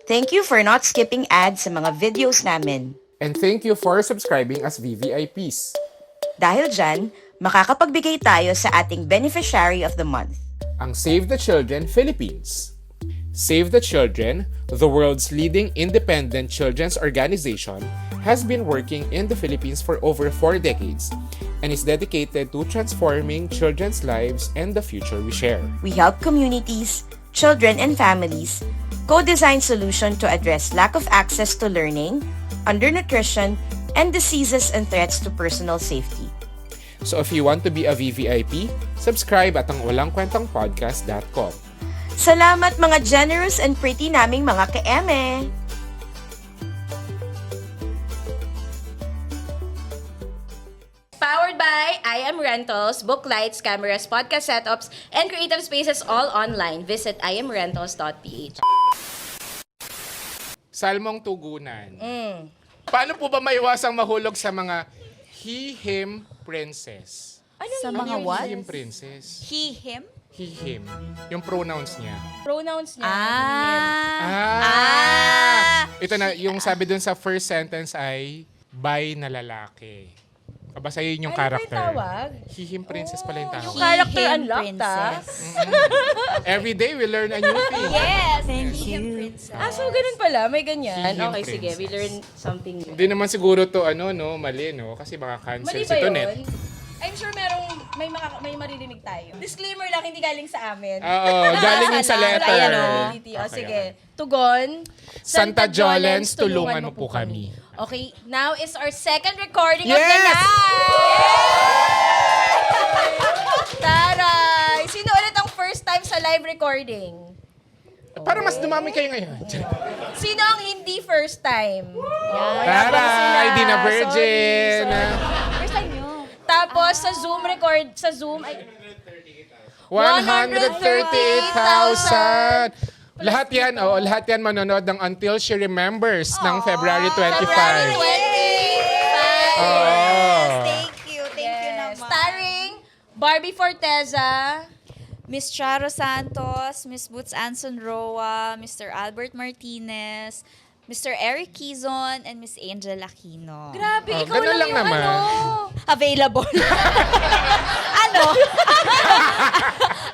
Thank you for not skipping ads sa mga videos namin. And thank you for subscribing as VVIPs. Dahil dyan, makakapagbigay tayo sa ating Beneficiary of the Month. Ang Save the Children Philippines. Save the Children, the world's leading independent children's organization, has been working in the Philippines for over 4 decades and is dedicated to transforming children's lives and the future we share. We help communities, children and families co-design solutions to address lack of access to learning, undernutrition, and diseases and threats to personal safety. So if you want to be a VVIP, subscribe at ang walangkwentangpodcast.com. Salamat mga generous and pretty naming mga ka-eme! Powered by I Am Rentals, book lights, cameras, podcast setups, and creative spaces all online. Visit imrentals.ph. Salmong Tugunan. Paano po ba maiwasang mahulog sa mga he-him princess? Sa Ano mga yung what? he-him princess? He, him? He-him. Yung pronouns niya. Pronouns niya. Ito na, yung sabi dun sa first sentence ay, by na lalaki. Basahin yung Ano ba yung character. tawag? He-him princess pala yung tawag. Yung character He, him, unlocked, ah. princess. Every day we learn a new thing. Yes! He, him, princess. So ganun pala. May ganyan. He-him Okay, sige. We princess. learn something new. Hindi naman siguro to mali, no? Kasi baka cancel Mali si ba Tonet. yun? I'm sure may maririnig tayo. Disclaimer lang, hindi galing sa amin. Oo, galing yun sa letter. Ayan, ability. O, Okay, sige. okay. Tugon. Santa Jolens, tulungan mo po kami. Okay, now is our second recording of the Yes! night! Taray! Sino ulit ang first time sa live recording? Para mas dumami kayo ngayon. Sino ang hindi first time? Taray, di na virgin. First time nyo. Tapos sa Zoom record, sa Zoom, ay, 138,000. Lahat yan manonood ng Until She Remembers ng February 25. February 25. Oh. Thank you naman. Starring Barbie Forteza, Miss Charo Santos, Miss Boots Anson Roa, Mr. Albert Martinez, Mr. Eric Quizon, and Miss Angel Aquino. Grabe, Oh, ikaw ganun lang lang yung naman. Available. Ano?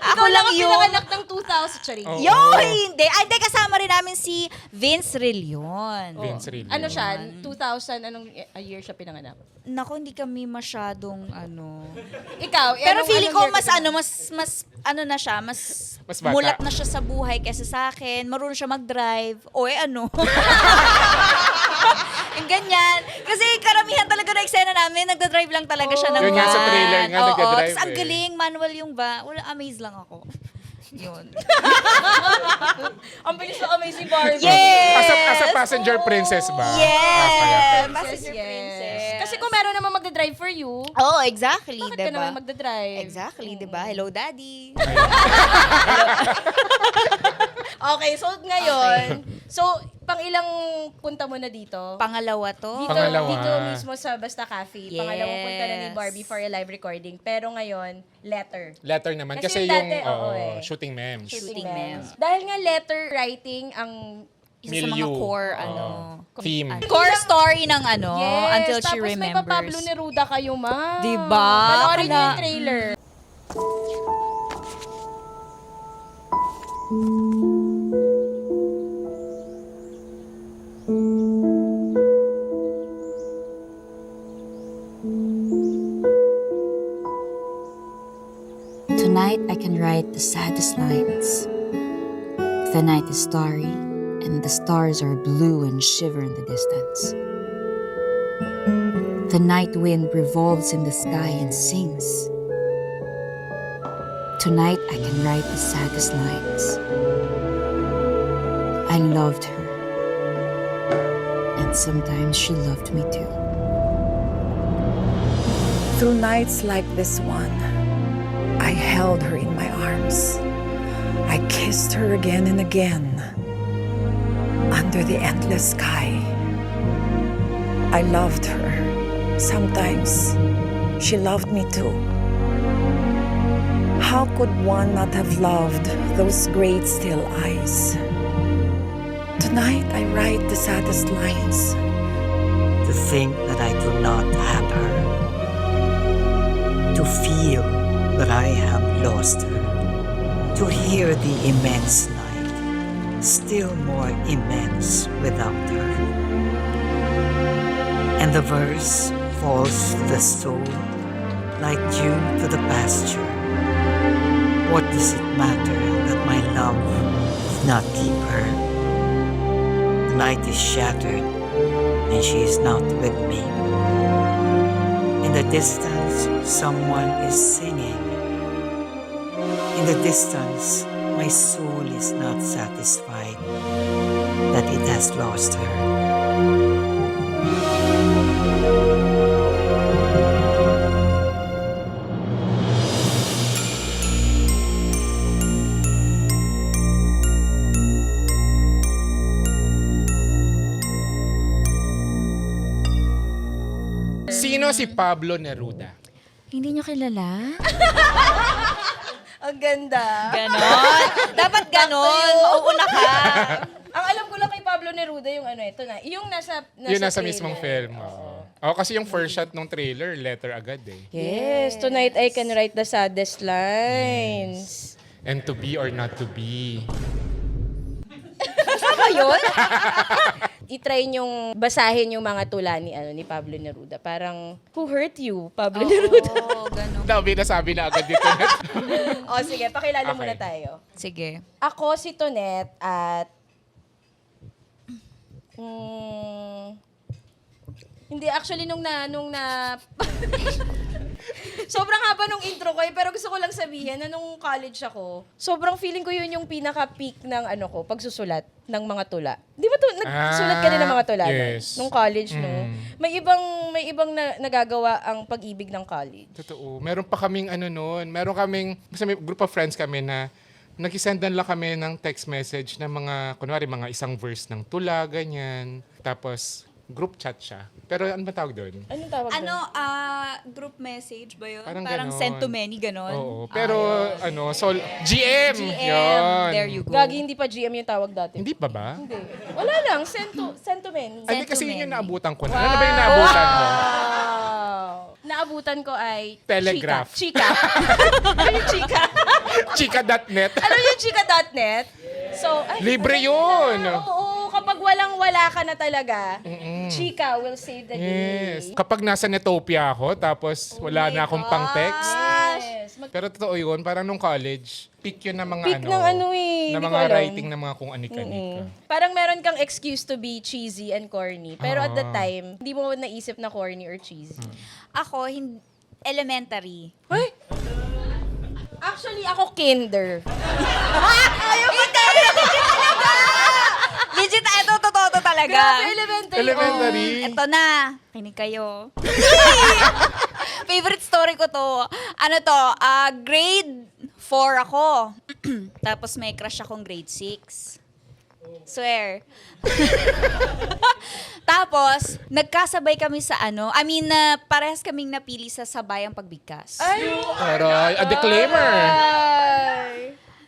Ako Ikaw lang ang yung... pinanganak ng 2000, Charing. Oo. Yo, hindi. Ay, hindi, kasama rin namin si Vince Rillion. Vince Rillion. Ano siya? 2000, anong year siya pinanganak? Naku, hindi kami masyadong Ikaw, Pero anong feeling ko year ka mas pinanganak? mas Mas bata. mulat na siya sa buhay kaysa sa akin. Marunong siya mag-drive. O Yung ganyan. Kasi karamihan talaga na eksena namin, nagda-drive lang talaga siya ng Yun nga sa trailer nga, Oo, nagda-drive tapos ang eh. galing, manual yung Wala, amaze lang ako. Yun. Ang bilis na amazing Barbie. Yes! As a passenger princess ba? Yes! Yes, Passenger princess. Kasi kung meron naman magdadrive for you, Oh, exactly, bakit ka diba? naman magdadrive? Exactly, diba? Hello, daddy. Okay, so ngayon, pang ilang punta mo na dito? Pangalawa to. Dito, Pangalawa. dito mismo sa Basta Cafe. Yes. Pangalawang punta na ni Barbie for a live recording. Pero ngayon, letter. Letter naman. Kasi Kasi yung dati, shooting memes. Shooting memes. Dahil nga letter writing ang... Isa sa mga Milieu. core, Theme. core story ng Yes, Until She tapos may Remembers. papablo ni Ruda kayo, ma. Diba? Panoorin niyo Kaya- yung trailer. Tonight I can write the saddest lines. The night is starry, and the stars are blue and shiver in the distance. The night wind revolves in the sky and sings. Tonight I can write the saddest lines. I loved her, and sometimes she loved me too. Through nights like this one, I held her in my arms. I kissed her again and again under the endless sky. I loved her. Sometimes she loved me too. How could one not have loved those great still eyes? Tonight I write the saddest lines. To think that I do not have her. To feel that I have lost her. To hear the immense night, still more immense without her. And the verse falls to the soul like dew to the pasture. What does it matter that my love did not keep her? The night is shattered and she is not with me. In the distance, someone is singing. In the distance, my soul is not satisfied that it has lost her. Sino si Pablo Neruda? Hindi nyo kilala? Ang ganda. Ganon. Dapat ganon. Uuna ka. Ang alam ko lang kay Pablo Neruda yung ano, ito na. Yung nasa Yun nasa trailer. mismong film. Oo, kasi yung first shot ng trailer, letter agad eh. Yes, tonight I can write the saddest lines. And to be or not to be. Tama yun? I-try nyong basahin yung mga tula ni Pablo Neruda. Parang, who hurt you, Pablo Neruda? Oo, ganon. Dami nasabi na agad dito. O sige, pakilala Okay. muna tayo. Sige. Ako si Tonet at hindi actually nung na sobrang haba nung intro ko pero gusto ko lang sabihin na nung college ako, sobrang feeling ko yun yung pinaka-peak ng ko, pagsusulat ng mga tula. Di ba nagsulat ka rin ng mga tula yes. nung college no? May ibang nagagawa ang pag-ibig ng college. Totoo. Meron pa kaming meron kaming, basta may group of friends kami na nag-sendan lang kami ng text message na mga, kunwari, mga isang verse ng tula, ganyan. Tapos, group chat siya. Pero ano ba tawag doon? Anong tawag doon? Group message ba yun? Parang Parang ganon. send to many, ganon? Oo. Pero, GM! Yun. There you go. Gagi, hindi pa GM yung tawag dati. Hindi pa ba? Hindi. Wala lang, send to many. Ay, Send kasi to yun yung many. naabutan ko na. Ano ba yung naabutan mo? Wow! Naabutan ko ay Telegraph. Chika. Ano yung chika? Chika.net. Ano yung chika.net? So, Libre yun! Oo, kapag walang-wala ka na talaga, chika will save the Yes. day. Kapag nasa Netopia ako, tapos wala na akong pang-text. Yes. Pero totoo yun, parang nung college, peak yun ng mga Peak ng na hindi ko mga alam. writing ng mga kung anika-anika. Parang meron kang excuse to be cheesy and corny. Pero at the time, hindi mo naisip na corny or cheesy. Ako, elementary. Actually, ako kinder. Legit, ito, totoo talaga. Grabe, elementary. Elementary. Ito na. Kinig kayo. Favorite story ko to. Grade 4 ako. Tapos may crush akong grade 6. Swear. Tapos, nagkasabay kami sa parehas kaming napili sa sabayang pagbigkas. Aray, a declaimer.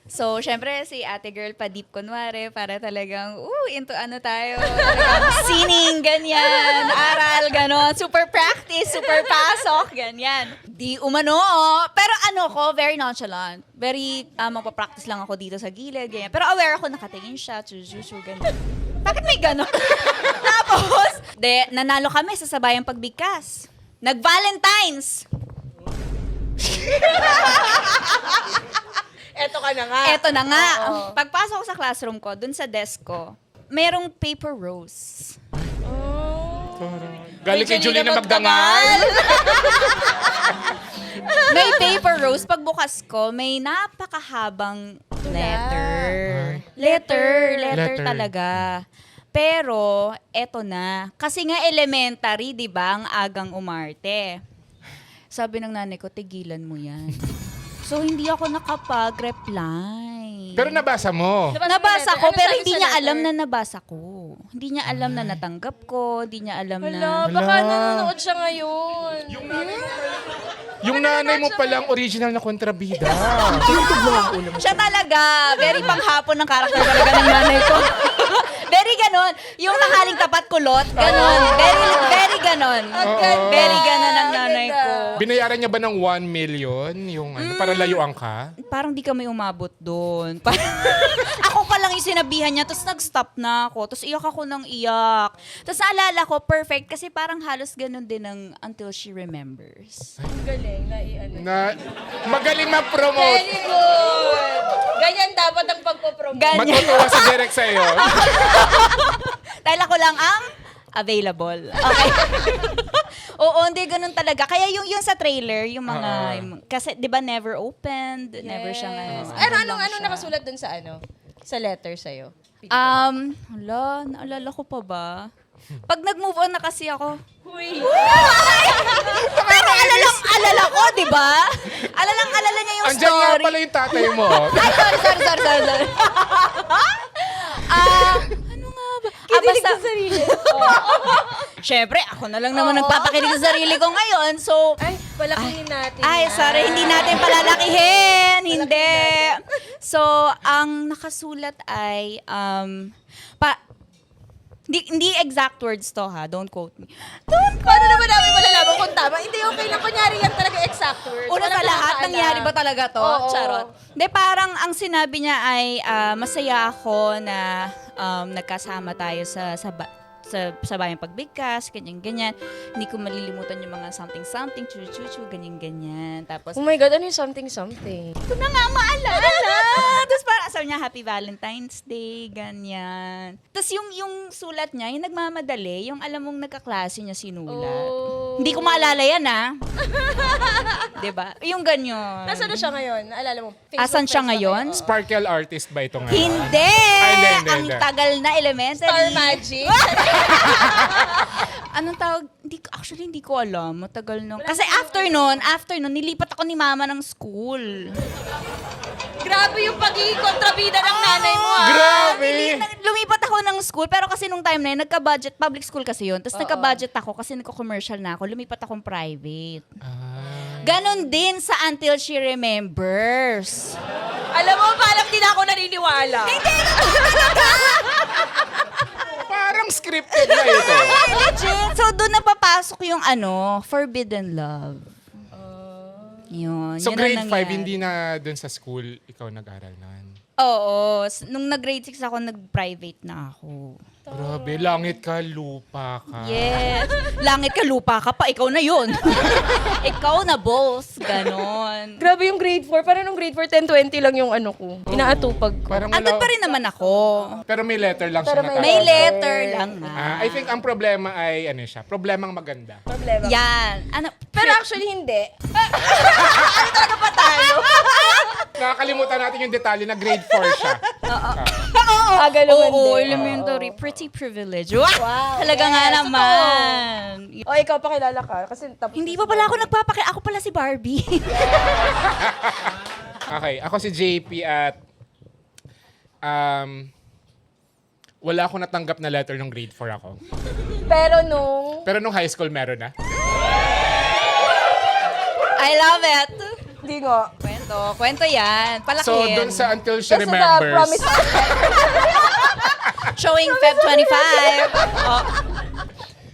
So, syempre, si ate girl pa deep kunwari para talagang, into tayo, talagang sining, ganyan, aral, ganon, super practice, super pasok, ganyan. Di umano, pero ko, very nonchalant. Very, magpa-practice lang ako dito sa gilid, ganyan. Pero aware ako, nakatingin siya, ganyan. Bakit may ganon? Tapos, nanalo kami sa sabayang pagbigkas. Nag-Valentines. Eto ka na nga. Eto na nga. Oo. Pagpasok ko sa classroom ko, dun sa desk ko, merong paper rose. Galing kay Julina Magdangal. May paper rose. Pagbukas ko, may napakahabang letter. Letter talaga. Pero, eto na. Kasi nga elementary, di ba, ang agang umarte. Sabi ng nanay ko, tigilan mo yan. So, hindi ako nakapag-reply. Pero nabasa mo. Nabasa ko, Ano pero sabi hindi sa niya letter? alam na nabasa ko. Hindi niya alam na natanggap ko. Hindi niya alam Hala, na... baka nanonood siya ngayon. Yung nanay mo palang original na kontrabida. Siya talaga. Very panghapon ng karakter talaga ng nanay ko. Very kulot. Ganon. Very ganon. Very ganon ang nanay ko. Binayaran niya ba ng 1 million yung para layuan ka? Parang di kami umabot doon. Ako pa lang yung sinabihan niya, tapos nag-stop na ako. Tapos iyak ako ng iyak. Tapos naalala ko, perfect, kasi parang halos ganun din ng Until She Remembers. Ang galing na Na magaling mag-promote. Very good. Ganyan dapat ang pagpopromote. Ganyan. Matutuwa si Derek sa'yo. Dahil ako lang ang available. Okay. Oo, hindi, ganun talaga. Kaya yung sa trailer, yung mga, kasi di ba never opened, never siyang Anong nakasulat dun sa sa letter sa'yo? Naalala ko pa ba? Pag nag-move on na kasi ako, pero alala ko, di ba? Alala niya yung Andiyan nga story. pala yung tatay mo. Ay, sorry. Ano nga ba? Kinilig Basta, sa sarili. syempre, ako na lang naman nagpapakinig sa sarili ko ngayon. So, Ay, palakihin natin. ay, yan. sorry, hindi natin palalakihin. Hindi. So, ang nakasulat ay, hindi exact words to ha, don't quote me. Paano naman namin malalaman kung tama? Hindi, okay lang. Kunyari yan talaga exact words. Una sa Walang lahat, nakakaalam. nangyari ba talaga to? Oo. Charot. Hindi, parang ang sinabi niya ay, masaya ako na nagkasama tayo sa bayang pagbigkas, ganyan-ganyan. Hindi ko malilimutan yung mga something-something, chu-chu-chu, ganyan-ganyan. Tapos, Oh my God, ano yung something-something? ito na nga maalala. Tapos parang sabi niya, Happy Valentine's Day, ganyan. Tapos yung sulat niya, yung nagmamadali, yung alam mong nagkaklase niya sinulat. Hindi ko maalala yan, diba? Yung ganyan. Nasaan na siya ngayon? Naalala mo? Facebook Asan siya friends na ngayon? kayo? Sparkle artist ba ito nga? Hindi! hindi. Ang tagal na elementary. Star Magic? Anong tawag? Hindi ko alam. Matagal nung. Kasi after nun, nilipat ako ni mama ng school. Grabe yung pagiging kontrabida ng nanay mo, Grabe! Lumipat ako ng school, pero kasi nung time na yun, nagka-budget, public school kasi yun. Tapos nagka-budget ako kasi nagko-commercial na ako. Lumipat akong private. Ganon din sa Until She Remembers. Alam mo, parang di na ako naniniwala. Parang scripted na ito. Legit. So doon napapasok yung Forbidden Love. Yun. So yun ang grade 5, nangyari. hindi na dun sa school ikaw nag-aral nun? Oo. Nung nag-grade 6 ako, nag-private na ako. Grabe, langit ka, lupa ka. Yes. Langit ka, lupa ka pa. Ikaw na yun. Ikaw na, boss. Ganon. Grabe yung grade 4. Parang nung grade 4, 10-20 lang yung ko. Inaatupag ko. Parang Andun pa rin naman ako. Pero may letter lang siya natapos. May letter lang nga. I think ang problema ay, problemang maganda. Problema. Yan. Pero actually, hindi. Nakakalimutan natin yung detalye na grade 4 siya. Agalungan Oo, din. elementary. Pretty privilege. Wow. Talaga nga naman. O, ikaw pakilala ka. Kasi tapos Hindi pa pala ako Ako pala si Barbie. Okay, ako si JP at wala akong natanggap na letter nung grade 4 ako. Pero nung high school meron na. I love it. Hindi nga. Kwento yan. Palakihin. So, dun sa Until She Kasi Remembers, promise Showing Feb 25.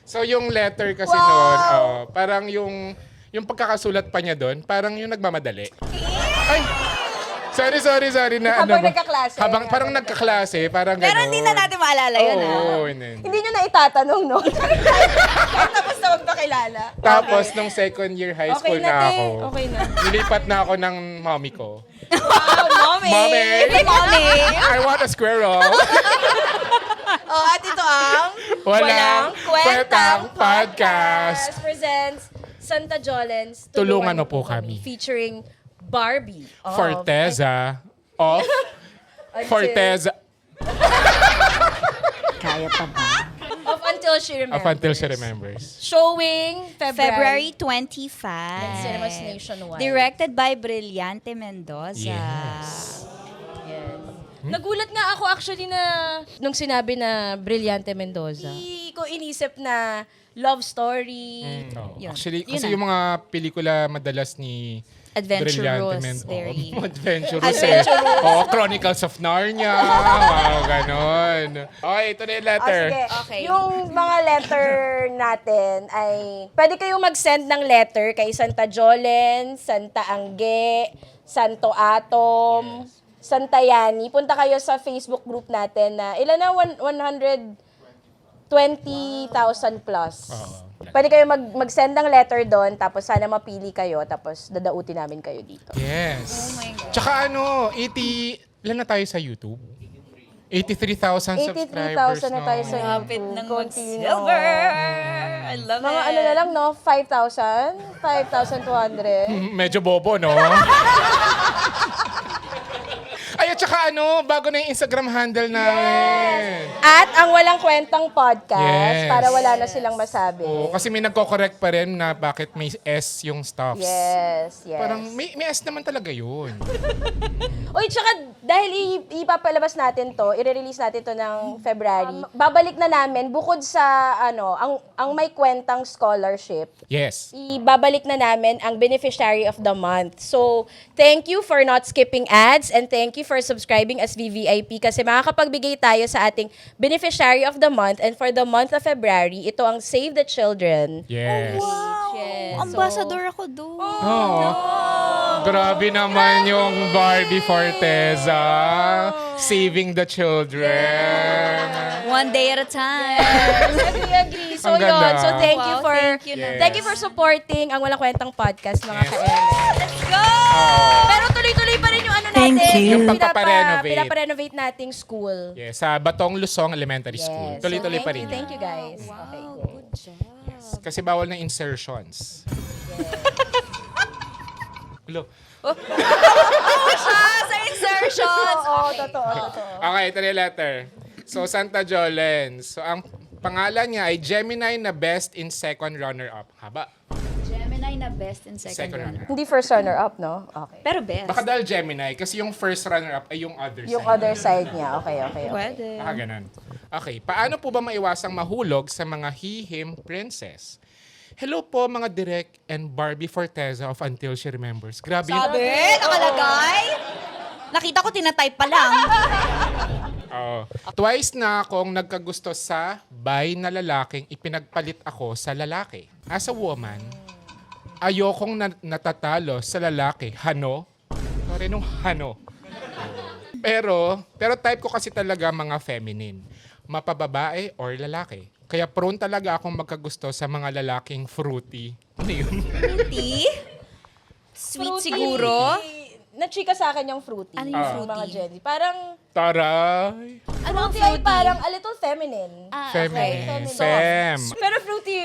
so yung letter kasi noon, parang yung pagkakasulat pa niya doon, parang yung nagmamadali. Ay! Sorry na Habang nagkaklase. Parang nagkaklase, parang gano'n. Pero hindi na natin maalala yun, Oo, Hindi nyo na itatanong, no? Tapos na magpakilala. Tapos, nung second year high school Okay na, na te. ako, Okay na. nilipat na ako ng mommy ko. Mommy! Mommy! Hey, Mommy! I want a squirrel. At ito ang Walang Kwentang Podcast. presents Santa Jolens. Tulungan mo po kami. Featuring Barbie. of- Forteza of Forteza Kaya pa ba? Of Until She Remembers. of Until She Remembers. Showing February 25. Cinemas nationwide. Directed by Brillante Mendoza. Yes. Nagulat nga ako actually na nung sinabi na Brillante Mendoza. Hindi ko inisip na love story. No. Yun. Actually, Yun kasi na. yung mga pelikula madalas ni Adventurous. Very. Adventurous eh. Oo, Chronicles of Narnia. Wow, ganon. Okay, ito na yung letter. Sige. Okay. Yung mga letter natin ay, pwede kayong mag-send ng letter kay Santa Jolen, Santa Angge, Santo Atom, Santa Yani. Punta kayo sa Facebook group natin na ilan na? 120,000 plus. Pwede kayo mag-send ng letter doon, tapos sana mapili kayo, tapos dadautin namin kayo dito. Yes. Oh my God. Tsaka ano, ilan na tayo sa YouTube? 83,000 subscribers 83,000 na tayo sa no? Lapit YouTube. ng Konti na. mag-silver. I love Mga it. ano na lang, no? 5,000? 5,200? Medyo bobo, no? Ay, at saka ano, bago na yung Instagram handle namin. At ang Walang Kwentang Podcast, Yes. para wala na silang masabi. Oo, kasi may nagko-correct pa rin na bakit may S yung stuffs. Yes. Parang may S naman talaga yun. Uy, tsaka dahil ipapalabas natin to, i-release natin to ng February, babalik na namin, bukod sa ang may kwentang scholarship, Yes. ibabalik na namin ang Beneficiary of the Month. So, thank you for not skipping ads and thank you for subscribing as VVIP kasi makakapagbigay tayo sa ating Beneficiary of the Month, and for the month of February, ito ang Save the Children. Yes. Yes. Ambassador ako doon. Oo. Grabe naman yung Barbie Forteza. Saving the children. One day at a time. Agree. So, Ang ganda. yun. So, thank you Wow, for thank you Yes. thank you for supporting ang Walang Kwentang Podcast, mga Yes. ka-Ellen. Let's go! Pero tuloy-tuloy pa rin yung ano Thank natin. you. Yung paparenovate. Pinaparenovate nating school. Yes, sa Batong Lusong Elementary School. Yes. Tuloy-tuloy So, pa rin. Thank you guys. Okay, go. Kasi bawal na insertions. Hello. Sa insertions. Oo, totoo. Okay, ito na yung letter. So, Santa Jolen. So, ang pangalan niya ay Gemini na best in second runner-up. Haba. Gemini na best in second Second runner. runner. Hindi first runner-up, no? Okay. Pero best. Baka dahil Gemini, kasi yung first runner-up ay yung other Yung side. other side niya. Okay. Pwede. Baka ganun. Okay, paano po ba maiwasang mahulog sa mga he-him princess? Hello po mga Direk and Barbie Forteza of Until She Remembers. Grabe yun. Sabi, nakalagay. Nakita ko tinatype pa lang. Oo. Twice na akong nagkagusto sa bi na lalaking ipinagpalit ako sa lalaki. As a woman, ayokong natatalo sa lalaki. Hano? Sorry, nung hano. Pero type ko kasi talaga mga feminine. Mapababae or lalaki. Kaya prone talaga akong magkagusto sa mga lalaking fruity. Ano yun? Fruity? Sweet siguro. Na-chika sa akin yung fruity. Ano yung Yung mga fruity? Jenny. Parang, Taray! Ano fruity ay parang a little feminine. Feminine. okay. Fem. Pero fruity,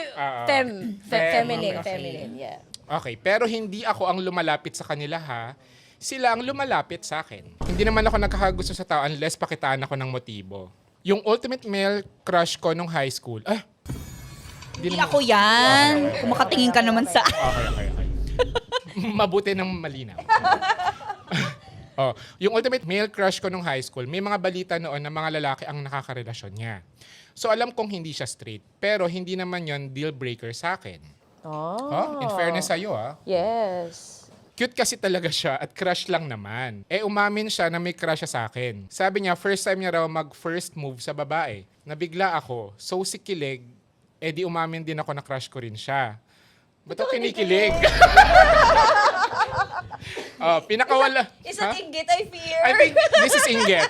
feminine. Okay. Feminine, yeah. Okay, pero hindi ako ang lumalapit sa kanila ha. Sila ang lumalapit sa akin. Hindi naman ako nagkakagusto sa tao unless pakitaan ako ng motibo. Yung ultimate male crush ko nung high school, Hindi ako yan. Kung makatingin ka naman sa... Okay. Mabuti ng malinaw. Yung ultimate male crush ko nung high school, may mga balita noon na mga lalaki ang nakakarelasyon niya. So alam kong hindi siya straight, pero hindi naman yon deal breaker sa akin. In fairness sa'yo Yes. Cute kasi talaga siya at crush lang naman. Umamin siya na may crush siya sa akin. Sabi niya, first time niya raw mag-first move sa babae. Nabigla ako. So si Kilig, di umamin din ako na crush ko rin siya. Ba't ako kinikilig? Pinakawala... Is that inggit, I fear? I think this is inggit.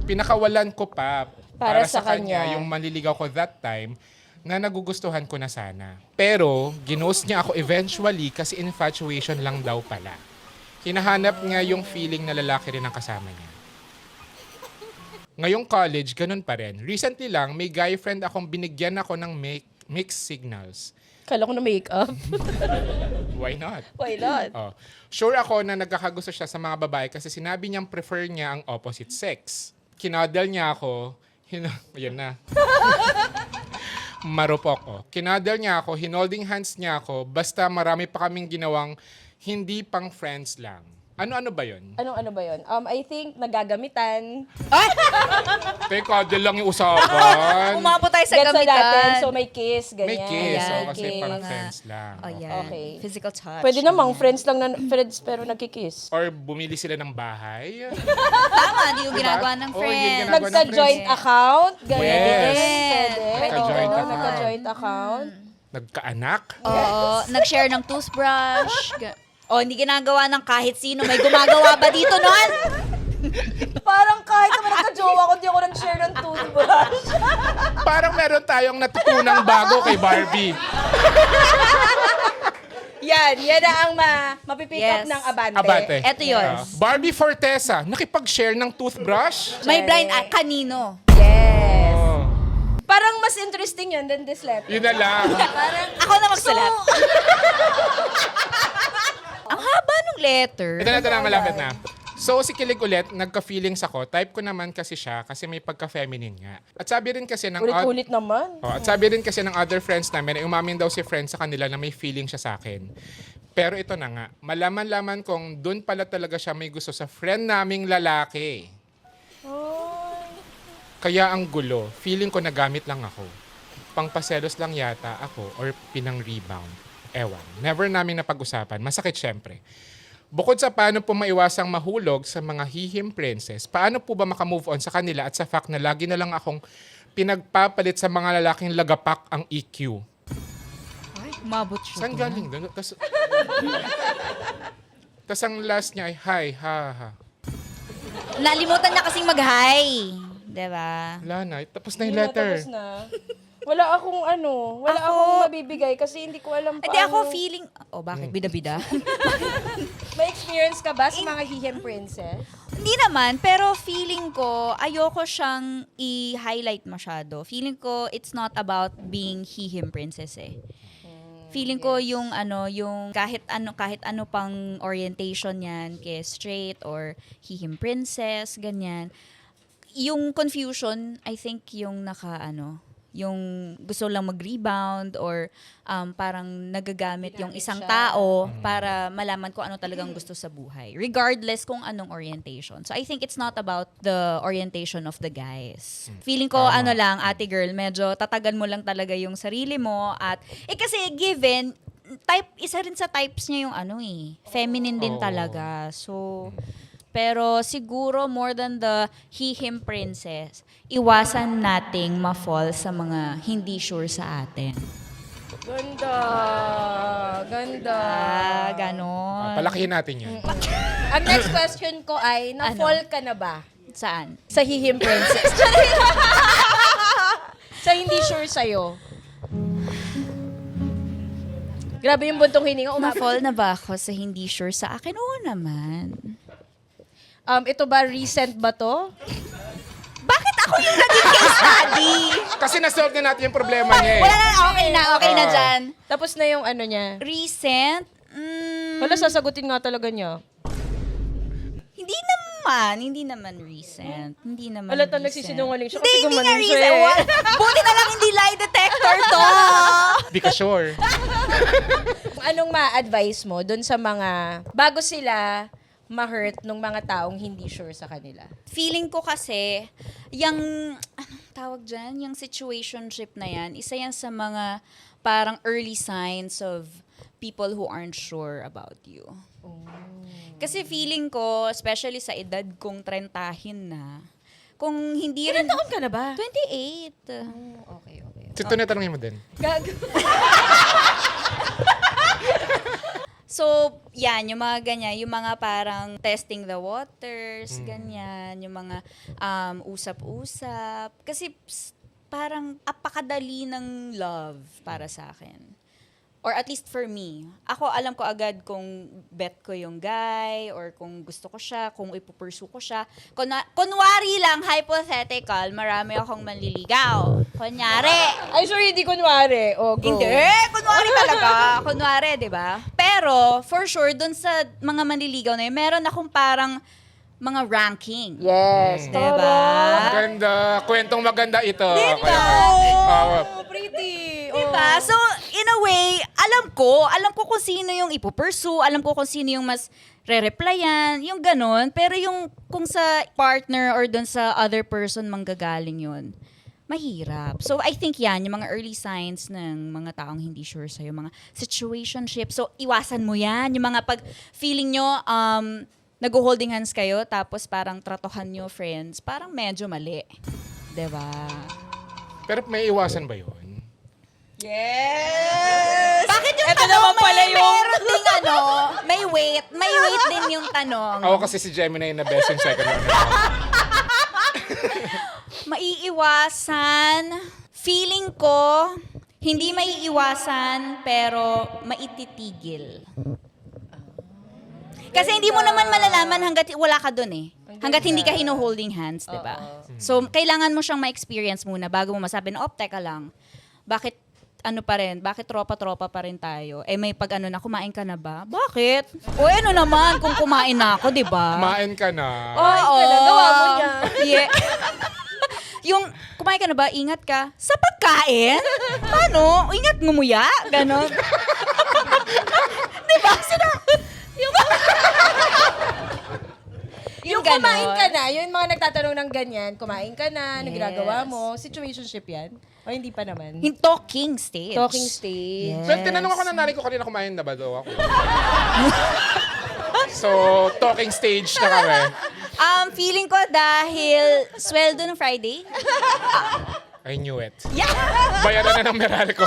Pinakawalan ko pa Para sa kanya. yung manliligaw ko that time na nagugustuhan ko na sana. Pero, ginost niya ako eventually kasi infatuation lang daw pala. Hinahanap niya yung feeling na lalaki rin ang kasama niya. Ngayong college, ganun pa rin. Recently lang, may guy friend akong binigyan ako ng mixed signals. Kala ko na makeup. Why not? Why not? Sure ako na nagkakagusto siya sa mga babae kasi sinabi niyang prefer niya ang opposite sex. Kinadal niya ako. Yun na. Marupok ko. Kinadal niya ako, hinolding hands niya ako, basta marami pa kaming ginawang hindi pang friends lang. Ano ba yun? Ano ba yun? I think nagagamitan. Teka, dyan lang yung usapan. Umabot tayo sa Gets na natin. gamitan. So, may kiss, ganyan. May kiss. Ayan, Kasi kiss. parang friends lang. Oh, yan. Okay. Physical touch. Pwede namang ganyan. friends lang na friends pero nagkikiss. Or bumili sila ng bahay. Tama, di yung ginagawa ng Oo, yung friends. ginagawa ng Nagka-joint friends. account. Ganyan. Yes. Pwede. Nagka-joint Oo, account. Nagka-joint account. Nagkaanak. Oo, nag-share ng toothbrush. Hindi ginagawa ng kahit sino. May gumagawa ba dito nun? Parang kahit naman nagka-jowa ko, di ako nag-share ng toothbrush. Parang meron tayong natutunang bago kay Barbie. Yan na ang mapipick up Yes. ng Abante. Abante. Eto yun. Barbie Fortesa, nakipag-share ng toothbrush? May blind kanino? Yes. Oh, Parang mas interesting yun than this letter. yun na lang. Parang, Ako na magsulat. Ang haba nung letter. Ito na, malapit na. So, si Kilig ulit, nagka-feelings ako. Type ko naman kasi siya kasi may pagka-feminine nga. At sabi rin kasi ng... ulit-ulit naman. At sabi rin kasi ng other friends namin, umamin daw si friend sa kanila na may feeling siya sa akin. Pero ito na nga, malaman-laman kong dun pala talaga siya may gusto sa friend naming lalaki. Kaya ang gulo, feeling ko nagamit lang ako. Pangpaselos lang yata ako or pinang-rebound. Ewan, never namin napag-usapan. Masakit syempre. Bukod sa paano po maiwasang mahulog sa mga hihim princess, paano po ba makamove on sa kanila at sa fact na lagi na lang akong pinagpapalit sa mga lalaking lagapak ang EQ? Ay, umabot siya. Saan galing doon? Tas ang last niya ay hi, ha, ha. Nalimutan niya kasing mag-hi. Diba? Wala na, tapos na yung Yun na, letter. tapos na. Wala akong akong mabibigay kasi hindi ko alam Hindi ako feeling... bakit? Bida-bida? May experience ka ba sa mga hihim princess? Hindi naman, pero feeling ko, ayoko siyang i-highlight masyado. Feeling ko, it's not about being hihim princess eh. Feeling ko yung kahit ano pang orientation yan, kay straight or hihim princess, ganyan. Yung confusion, I think yung yung gusto lang mag-rebound or parang nagagamit yung isang tao para malaman kung ano talagang gusto sa buhay. Regardless kung anong orientation. So I think it's not about the orientation of the guys. Feeling ko ate girl, medyo tatagan mo lang talaga yung sarili mo at kasi given isa rin sa types niya yung feminine din talaga. So pero siguro more than the he-him princess, iwasan nating ma-fall sa mga hindi sure sa atin. Ganda. Ganon. Palakihin natin yan. Ang next question ko ay, na-fall ka na ba Saan? sa hihim princess? Sa hindi sure sa'yo. Grabe yung buntong hininga. Ma-fall na ba ako sa hindi sure sa akin? Oo naman. Ito ba, recent ba to? Bakit ako yung naging case study? Kasi nasolve na natin yung problema niya eh. Wala na, okay na dyan. Tapos na yung niya. Recent? Wala, sasagutin nga talaga niya. Hindi naman recent. Hindi naman Wala, recent. nagsisinungaling siya Hindi, kasi hindi nga gumaling siya recent. eh. Buti na lang hindi lie detector to. Di ka sure. Anong ma-advise mo dun sa mga, bago sila ma-hurt nung mga taong hindi sure sa kanila? Feeling ko kasi, anong tawag dyan? Yung situationship na yan, isa yan sa mga parang early signs of people who aren't sure about you. Kasi feeling ko, especially sa edad kong 30 na, kung hindi rin... Ilan taon ka na ba? 28. Okay. Ito na tanongin mo din. So, yan, yung mga ganyan, yung mga parang testing the waters, ganyan, yung mga usap-usap. Kasi parang apakadali ng love para sa akin. Or at least for me. Ako, alam ko agad kung bet ko yung guy, or kung gusto ko siya, kung ipupursue ko siya. Kunwari lang, hypothetical, marami akong manliligaw. Kunyari. Ay, sorry, hindi kunwari. O, go. Hindi, kunwari talaga. Kunwari, di ba? Pero, for sure, dun sa mga manliligaw na yun, meron akong parang mga ranking. Yes. Diba? Ganda. Kwentong maganda ito. Diba? Oh, pretty. Diba? So, in a way, alam ko kung sino yung ipupursue, alam ko kung sino yung mas re-replyan, yung ganun. Pero yung kung sa partner or dun sa other person manggagaling yun, mahirap. So, I think yan, yung mga early signs ng mga taong hindi sure sa'yo, mga situationship. So, iwasan mo yan. Yung mga pag feeling nyo, nag-holding hands kayo, tapos parang tratohan nyo friends, parang medyo mali. Diba? Pero may iwasan ba yun? Yes! Bakit yung Ito tanong naman pala yung... meron ding may weight din yung tanong. Ako kasi si Gemini na best yung second one. Maiiwasan, feeling ko, hindi maiiwasan, pero maititigil. Kasi hindi mo naman malalaman hanggat wala ka dun eh. Hanggat hindi ka hino-holding hands, di ba? So, kailangan mo siyang ma-experience muna bago mo masabi na, teka lang, bakit bakit tropa-tropa pa rin tayo? May pag na, kumain ka na ba? Bakit? Ano naman kung kumain na ako, di ba? Kumain ka na. Oo. Gawa mo niya. Yeah. Yung, kumain ka na ba? Ingat ka. Sa pagkain? Ano? Ingat ngumuya? Ganon. Diba? Yung ganon. kumain ka na, yung mga nagtatanong ng ganyan, kumain ka na, Yes. nagragawa mo, situationship yan? O hindi pa naman? Yung talking stage. Talking stage. Yes. Well, tinanong ako ng nanay ko kanina kumain na ba daw ako. So, talking stage na kami. Feeling ko dahil sweldo ng Friday. I knew it. Yeah! Bayaran na ng Meralco.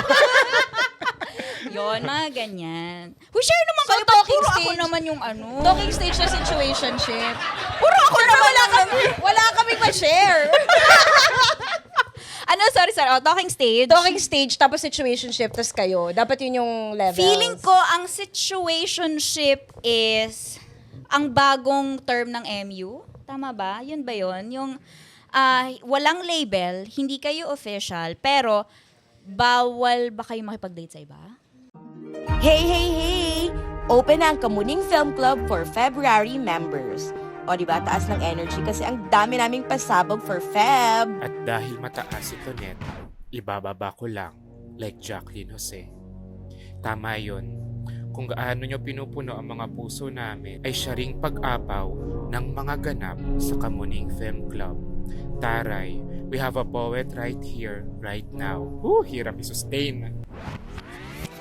Yon, mga ganyan. Share naman So, kayo. talking Puro stage. ako naman yung Talking stage na situationship. Puro ako naman Wala kaming ma-share. Sorry. Talking stage. Talking stage, tapos situationship, tapos kayo. Dapat yun yung levels. Feeling ko ang situationship is ang bagong term ng MU. Tama ba? Yun ba yun? Yung walang label, hindi kayo official, pero bawal ba kayo makipag-date sa iba? Hey! Open na ang Kamuning Film Club for February members. O diba, taas ng energy kasi ang dami naming pasabog for Feb. At dahil mataas ito net, ibababa ko lang like Jacqueline Jose. Tama yun. Kung gaano nyo pinupuno ang mga puso namin ay siya ring pag-apaw ng mga ganap sa Kamuning Film Club. Taray, we have a poet right here, right now. Hirap i-sustain.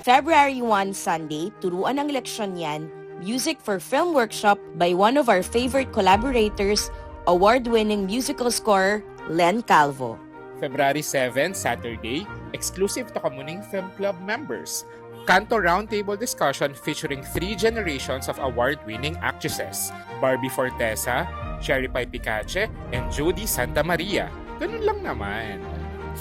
February 1 Sunday, turuan ng leksyon yan, Music for Film Workshop by one of our favorite collaborators, award-winning musical scorer, Len Calvo. February 7, Saturday, exclusive to Kamuning Film Club members. Kanto Roundtable discussion featuring 3 generations of award-winning actresses, Barbie Fortesa, Cherry Pie Picache, and Judy Santa Maria. Ganun lang naman.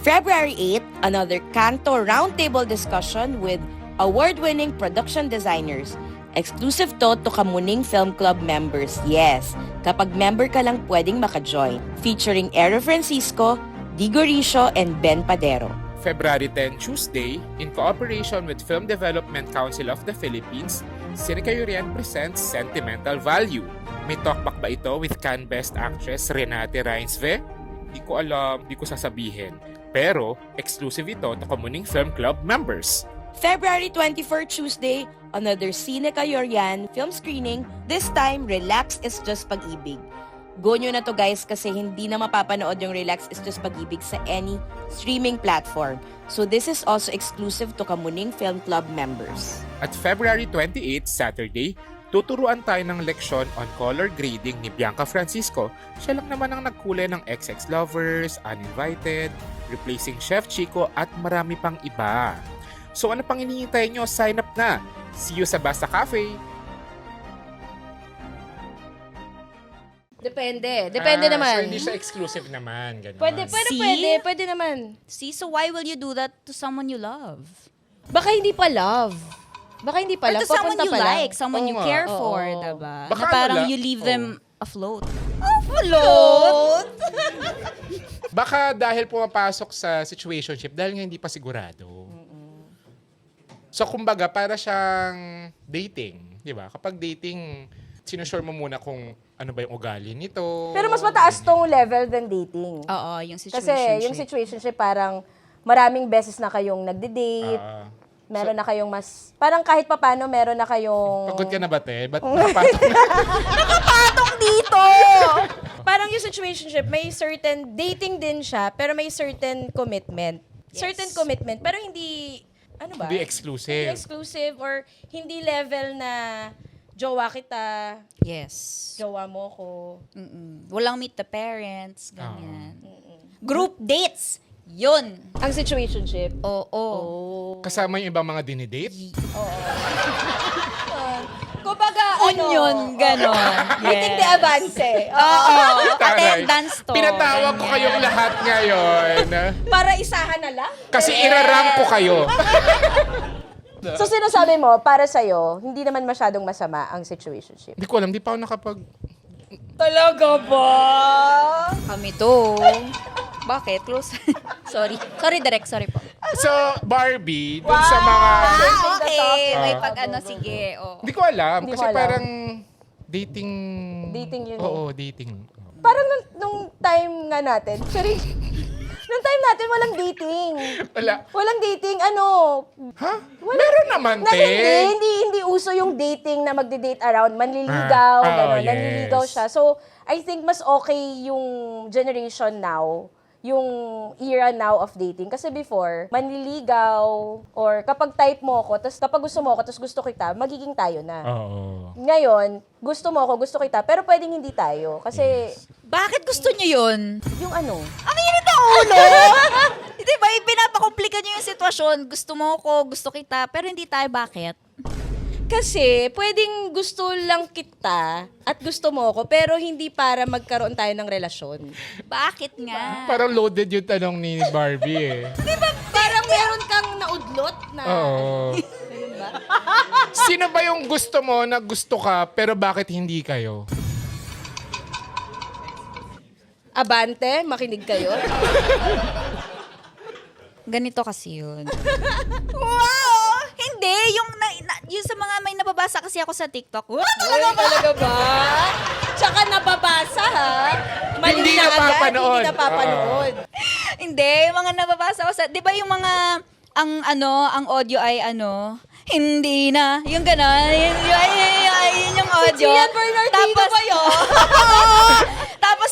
February 8, another Kanto Roundtable discussion with award-winning production designers. Exclusive to Kamuning Film Club members. Yes, kapag member ka lang pwedeng maka-join. Featuring Ero Francisco, Digo Ricio, and Ben Padero. February 10, Tuesday, in cooperation with Film Development Council of the Philippines, Sinica Yurian presents Sentimental Value. May talkback ba ito with Cannes Best Actress Renate Reinsve? Di ko alam, di ko sasabihin. Pero, exclusive ito to Kamuning Film Club members. February 24, Tuesday, another Sinica Yurian film screening. This time, Relax is Just Pag-ibig. Go nyo na to guys kasi hindi na mapapanood yung Relax is Just Pag-ibig sa any streaming platform. So this is also exclusive to Kamuning Film Club members. At February 28, Saturday, tuturuan tayo ng leksyon on color grading ni Bianca Francisco. Siya lang naman ang nagkulay ng XX Lovers, Uninvited, Replacing Chef Chico at marami pang iba. So ano pang hinihintay nyo? Sign up na! See you sa Basta Cafe! Depende So naman. hindi siya exclusive naman. Ganun. Pwede naman. See, so why will you do that to someone you love? Baka hindi pa love. Or to someone papunta you pa lang. like, someone Oo you nga. care Oo. for, diba? Baka Na parang ano you leave them afloat. Baka dahil pumapasok sa situationship dahil nga hindi pa sigurado. So kumbaga para siyang dating, 'di ba? Kapag dating, sinusure mo muna kung ano ba yung ugali nito. Pero mas mataas tong level than dating. Oo, yung Kasi situationship. yung situationship parang maraming beses na kayong nagde-date. Meron na kayong mas, parang kahit papano, meron na kayong... Pagod ka na ba, te? Ba't nakapasok na? Nakapatong dito! Parang yung situationship, may certain, dating din siya, pero may certain commitment. Certain commitment, pero hindi, ano ba? Hindi exclusive. Hindi exclusive or hindi level na jowa kita, Yes. jowa mo ko. Walang meet the parents, ganyan. Group dates, yun. Ang situationship. Oo. Kasama yung ibang mga dinidate? Kumbaga, Onion, ganon. meeting de avance. Oo. Taray. Attendance to. Pinatawag ko kayong lahat ngayon. Para isahan na lang. Kasi irarank ko kayo. So sinasabi mo, para sa'yo, hindi naman masyadong masama ang situationship. Hindi ko alam, di pa ako nakapag... Talaga ba? Kami to. Bakit? Close. Sorry. Sorry, Direk. Sorry po. So, Barbie, dun sa mga... Okay. May pag-ano, sige. Oh. Hindi ko alam. Hindi Kasi mo alam. parang dating... Dating yun Oo, dating. Parang nung time nga natin, sorry, nung time natin walang dating. Wala. Walang dating, Ha? Meron naman, na te. hindi uso yung dating na magde-date around, manliligaw, gano'n, yes. nanliligaw siya. So, I think mas okay yung generation now, yung era now of dating. Kasi before, manliligaw, or kapag type mo ko, tapos kapag gusto mo ko, tapos gusto kita, magiging tayo na. Oo. Ngayon, gusto mo ako, gusto kita, pero pwedeng hindi tayo. Kasi, Bakit gusto niyo yun? yung ano, Ang init na ulo! Di ba, pinapakomplika niyo yung sitwasyon. Gusto mo ko, gusto kita, pero hindi tayo. Bakit? kasi pwedeng gusto lang kita at gusto mo ko, pero hindi para magkaroon tayo ng relasyon. Bakit nga? Parang loaded yung tanong ni Barbie eh. Parang meron kang naudlot na... Oo. Sino ba yung gusto mo na gusto ka pero bakit hindi kayo? Abante, makinig kayo. Ganito kasi yun. Wow! Hindi, yung sa mga may nababasa kasi ako sa TikTok. Wow, Talaga ba? Tsaka nababasa, ha? Mali Hindi na agad, napapanood. hindi napapanood. Hindi, yung mga nababasa ko sa, di ba yung mga, ang audio ay hindi na, yung gano'n, yun yung audio. Gian Bernardino ba yun? Tapos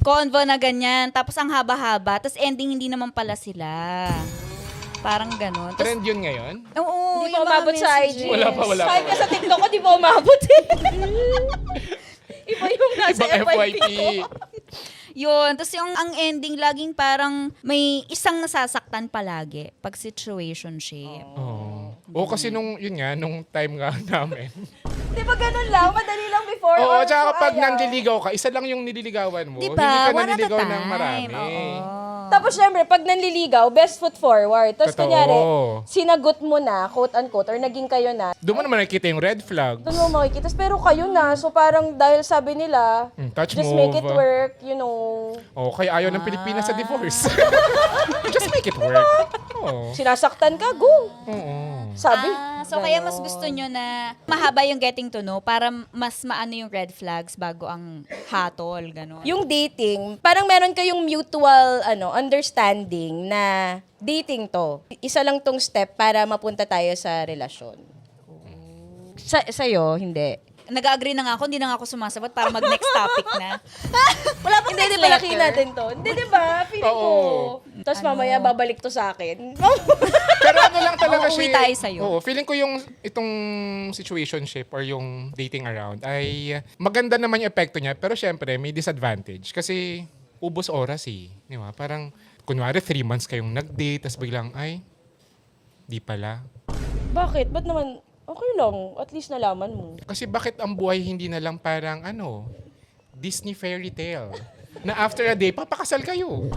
convo na ganyan, tapos ang haba-haba, tapos ending hindi naman pala sila. Parang gano'n. Tapos, Trend yun ngayon? oo, Hindi pa yung mga umabot sa messages. IG. Wala pa. Kahit ka sa TikTok ko, di pa umabot eh. Iba yung nasa Ibang FYP FYP. ko. Yun. Tapos yung ang ending, laging parang may isang nasasaktan palagi pag situationship. Oo, kasi nung time nga namin. Di ba ganun lang? Madali lang before. Oo, or tsaka kung kapag ayaw. nanliligaw ka, isa lang yung nililigawan mo. Diba? Hindi ka One at a nanliligaw ng time. marami. Oo. Tapos syempre, pag nanliligaw, best foot forward. Tapos Totoo. kunyari, sinagot mo na, quote-unquote, or naging kayo na, Doon mo naman nakikita yung red flag. doon mo makikita. Pero kayo na, so parang dahil sabi nila, Touch just move. make it work, you know. Oh, kaya ayaw ng Pilipinas sa divorce. Just make it work. Oo. Sinasaktan ka, go! Oo. Sabi. So kaya mas gusto nyo na mahaba yung getting to know para mas maano yung red flags bago ang hatol, gano'n. Yung dating, parang meron kayong mutual understanding na dating to. Isa lang tong step para mapunta tayo sa relasyon. Sa'yo, hindi. Nag-agree na nga ako, hindi na nga ako sumasagot para mag-next topic na. Wala pang hindi, next di ba laki letter? natin to? Hindi, di ba? Feeling ko. Oo. Tapos mamaya babalik to sa akin. Pero ano lang talaga Uuwi siya. tayo sa'yo. Oo, feeling ko itong situationship or yung dating around ay maganda naman yung epekto niya. Pero syempre, may disadvantage. Kasi ubos oras eh. Di ba? Parang, kunwari 3 months kayong nag-date, tapos biglang, ay, di pala. Bakit? Ba't naman, okay lang. At least nalaman mo. Kasi bakit ang buhay hindi na lang parang Disney fairy tale? Na after a day, papakasal kayo.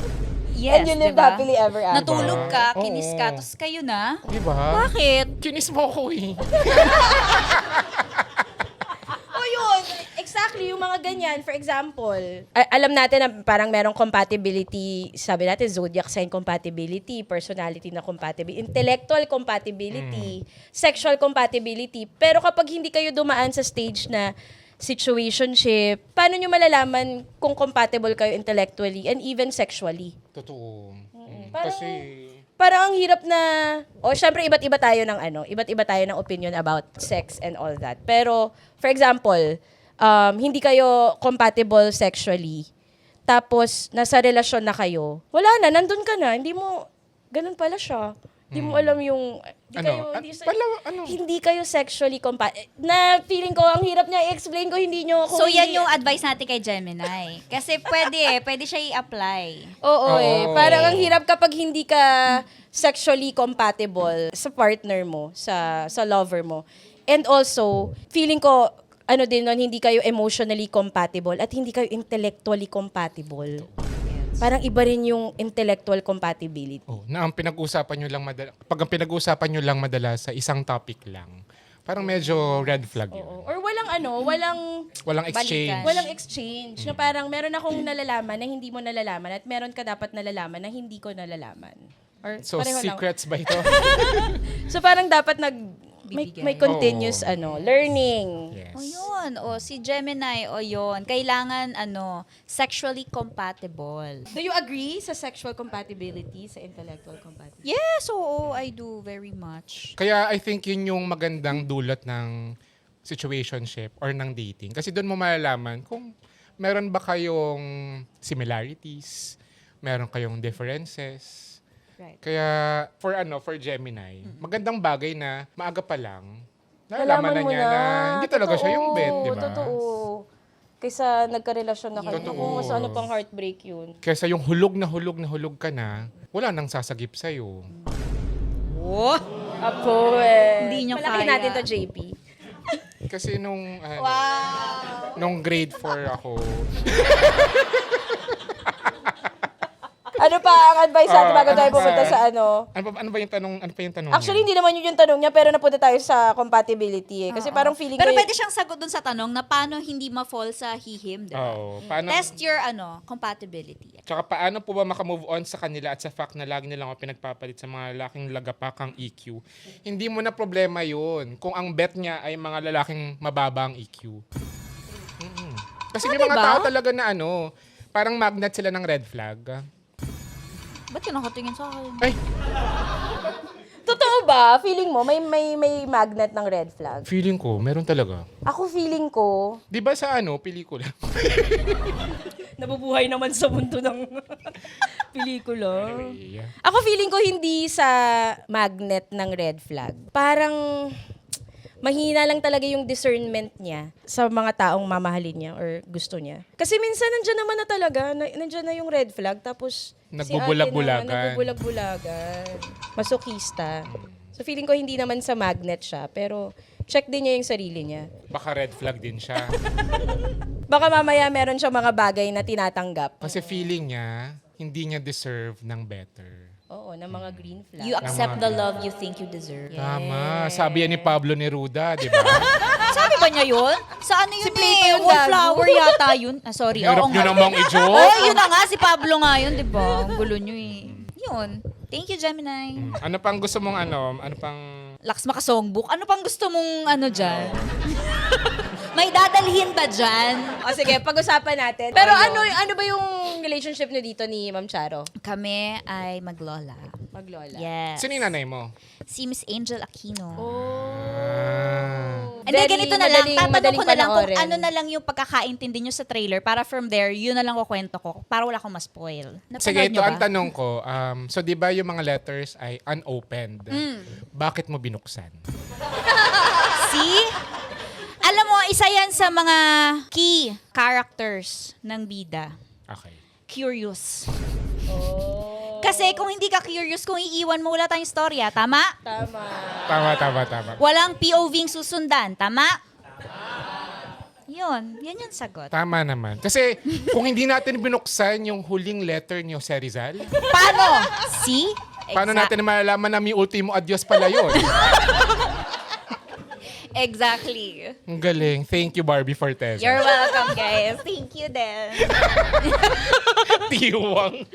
Yes, And you lived diba? happily ever after. Natulog ka, Oo. kinis ka, tapos kayo na. Di ba? Bakit? Kinis mo ko eh. O yun, exactly, yung mga ganyan. For example, alam natin na parang merong compatibility, sabi natin, zodiac sign compatibility, personality na compatibility, intellectual compatibility, sexual compatibility. Pero kapag hindi kayo dumaan sa stage na situationship, paano nyo malalaman kung compatible kayo intellectually and even sexually? Totoo. Parang- Kasi parang ang hirap na, syempre iba't-iba tayo ng iba't-iba tayo ng opinion about sex and all that. Pero, for example, hindi kayo compatible sexually, tapos nasa relasyon na kayo, wala na, nandun ka na, hindi mo, ganun pala siya. Hindi mo alam yung, hindi kayo sexually compatible. Na feeling ko, ang hirap niya i-explain ko, hindi nyo, So, yan yung advice natin kay Gemini. Kasi pwede siya i-apply. Oo. Parang ang hirap kapag hindi ka sexually compatible sa partner mo, sa lover mo. And also, feeling ko, din nun, hindi kayo emotionally compatible at hindi kayo intellectually compatible. Parang iba rin yung intellectual compatibility. Na ang pinag-usapan nyo lang pag ang pinag-usapan nyo lang madalas sa isang topic lang, parang medyo red flag yun. Or Walang exchange. walang exchange. Na parang meron akong nalalaman na hindi mo nalalaman at meron ka dapat nalalaman na hindi ko nalalaman. Or So, pareho lang. secrets ba ito? So parang dapat may continuous learning. Yes. O yun, si Gemini, yun. Kailangan, sexually compatible. Do you agree sa sexual compatibility, sa intellectual compatibility? Yes, oo, I do very much. Kaya I think yun yung magandang dulot ng situationship or ng dating. Kasi doon mo malalaman kung meron ba kayong similarities, meron kayong differences. Right. Kaya for Gemini, magandang bagay na maaga pa lang nalaman na niya na hindi talaga siya yung bet, di ba? Totoo. Kaysa nagka-relasyon na kayo. Totoo. Mas ano pang heartbreak yun. Kaysa yung hulog ka na, wala nang sasagip sa'yo. Apo Hindi nyo Palaki kaya. natin to, JP. Kasi nung grade 4 ako, Ano pa ang advice natin bago tayo ano pa? pumunta sa ano pa yung tanong Actually, hindi naman yun yung tanong niya, pero napunta tayo sa compatibility eh. Kasi parang feeling Pero ko pwede siyang sagot dun sa tanong na paano hindi ma-fall sa he-him, di ba? Oo. Paano, Test your compatibility. tsaka paano po ba makamove on sa kanila at sa fact na lagi nilang ako pinagpapalit sa mga lalaking lagapakang EQ? Hindi mo na problema yun kung ang bet niya ay mga lalaking mababa ang EQ. Kasi may mga diba? tao talaga na parang magnet sila ng red flag. Ba't ka nakatingin sa akin? Ay, Totoo ba? Feeling mo, may magnet ng red flag? feeling ko, meron talaga. Ako feeling ko, Di ba sa pelikula? nabubuhay naman sa mundo ng pelikula. Yeah. Ako feeling ko hindi sa magnet ng red flag. Parang mahina lang talaga yung discernment niya sa mga taong mamahalin niya or gusto niya. Kasi minsan nandiyan naman na talaga, nandiyan na yung red flag tapos Nagbubulag-bulagan. si ate na, nagbubulag-bulagan. Masokista. So feeling ko hindi naman sa magnet siya, pero check din niya yung sarili niya. Baka red flag din siya. Baka mamaya meron siya mga bagay na tinatanggap. Kasi feeling niya, hindi niya deserve ng better. Oo, ng mga green flag. You accept the love you think you deserve. Tama. Sabi yan ni Pablo Neruda, di ba? Sabi ba niya yun? Sa ano yun Plato yun, Wallflower yata yun. Sorry. Hirap Oo nyo nga. namang i-joke. Oh, yun na nga. Si Pablo nga yun, di ba? Ang gulo nyo eh. Yun. Thank you, Gemini. Ano pang gusto mong ano pang... Laks makasongbook. Ano pang gusto mong dyan? May dadalhin ba dyan? O sige, pag-usapan natin. Pero ano ba yung relationship niyo dito ni Ma'am Charo? Kami ay maglola. Maglola. Yes. Sino yung nanay mo? Si Miss Angel Aquino. Ah. Hindi, ganito na lang. Tatanong madaling ko na lang kung panoorin. ano na lang yung pagkakaintindi nyo sa trailer para from there, yun na lang kukwento ko para wala akong ma-spoil. Sige, Napanood ito nyo ba? ang tanong ko. So, di ba yung mga letters ay unopened? Bakit mo binuksan? See? Alam mo, isa yan sa mga key characters ng bida. Okay. Curious. Kasi kung hindi ka curious, kung iiwan mo, wala tayong storya. Tama? Tama. Walang POV-ing susundan. Tama? Yun yung sagot. Tama naman. Kasi kung hindi natin binuksan yung huling letter ni Jose Rizal, Paano? See? paano natin malalaman na may ultimo adios pala yun? Exactly. Ang galing. Thank you, Barbie Forteza. You're welcome, guys. Thank you, then. Tiwang.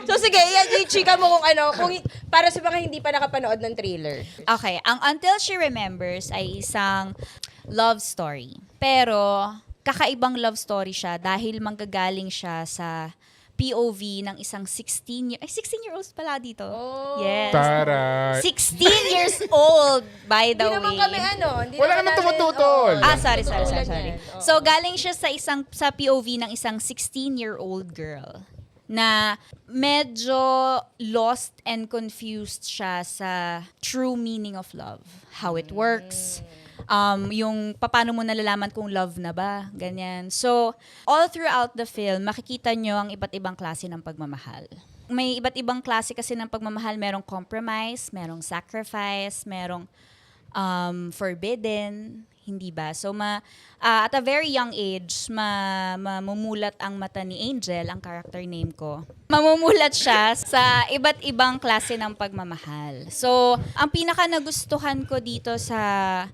So sige, i-chika mo kung para sa mga hindi pa nakapanood ng trailer. Okay, ang Until She Remembers ay isang love story. Pero, kakaibang love story siya dahil manggagaling siya sa POV ng isang 16-year-old pala dito. Oh. Yes. Taray. 16 years old, by the Hindi naman way. kami hindi Wala naman namin- tumututol. Oo. Sorry. Tutulan yan. Oo. So, galing siya sa POV ng isang 16-year-old girl na medyo lost and confused siya sa true meaning of love. How it works. Yung paano mo nalalaman kung love na ba, ganyan. So, all throughout the film, makikita nyo ang iba't ibang klase ng pagmamahal. May iba't ibang klase kasi ng pagmamahal. Merong compromise, merong sacrifice, merong forbidden, hindi ba? So, at a very young age, mamumulat ang mata ni Angel, ang character name ko. Mamumulat siya sa iba't ibang klase ng pagmamahal. So, ang pinaka nagustuhan ko dito sa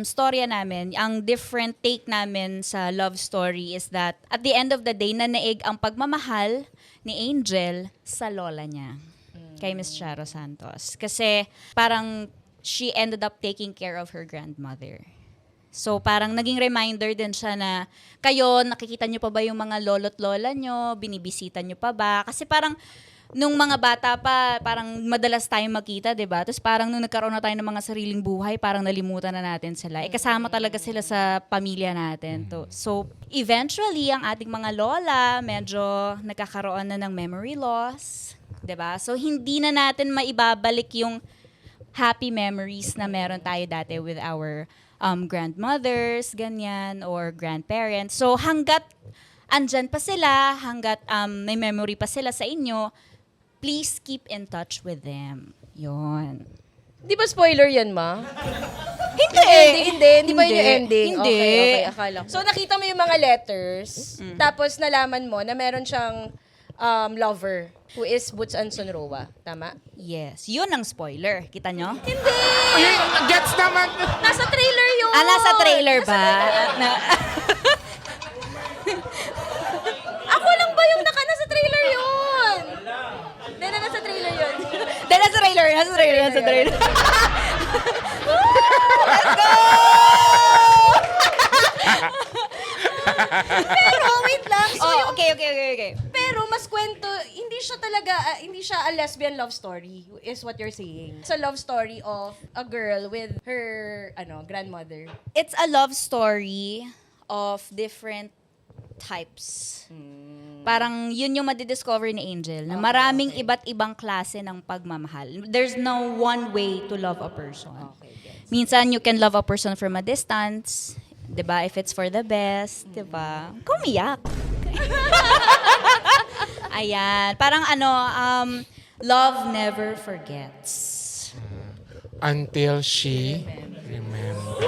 storya namin, ang different take namin sa love story is that at the end of the day, nanaig ang pagmamahal ni Angel sa lola niya, kay Miss Charo Santos. Kasi parang she ended up taking care of her grandmother. So parang naging reminder din siya na kayo, nakikita niyo pa ba yung mga lolo't lola niyo? Binibisita niyo pa ba? Kasi parang nung mga bata pa, parang madalas tayong magkita, di ba? Tapos parang nung nagkaroon na tayo ng mga sariling buhay, parang nalimutan na natin sila. Kasama talaga sila sa pamilya natin. So, eventually, ang ating mga lola, medyo nagkakaroon na ng memory loss. Di ba? So, hindi na natin maibabalik yung happy memories na meron tayo dati with our grandmothers, ganyan, or grandparents. So, hanggat andyan pa sila, hanggat may memory pa sila sa inyo, please keep in touch with them. Yun. Di ba spoiler yan, ma? Hindi. Hindi ba yun yung ending? Hindi. Okay, akala ko. So, nakita mo yung mga letters, tapos nalaman mo na meron siyang lover who is Boots Anson Roa. Tama? Yes. Yun ang spoiler. Kita nyo? Ay, gets naman. Nasa trailer yun! Nasa trailer ba? Ako lang ba yung nasa trailer yun? Hindi, nasa trailer yun. Nasa trailer. Pero, wait lang. So, yung Okay. pero mas kwento, hindi siya a lesbian love story, is what you're saying. It's a love story of a girl with her, grandmother. It's a love story of different types. Parang yun yung madidiscover ni Angel, na maraming iba't ibang klase ng pagmamahal. There's no one way to love a person. Minsan, you can love a person from a distance, 'di ba? If it's for the best, 'di ba? Kumiyak. Ayan. Parang love never forgets. Until she remembers.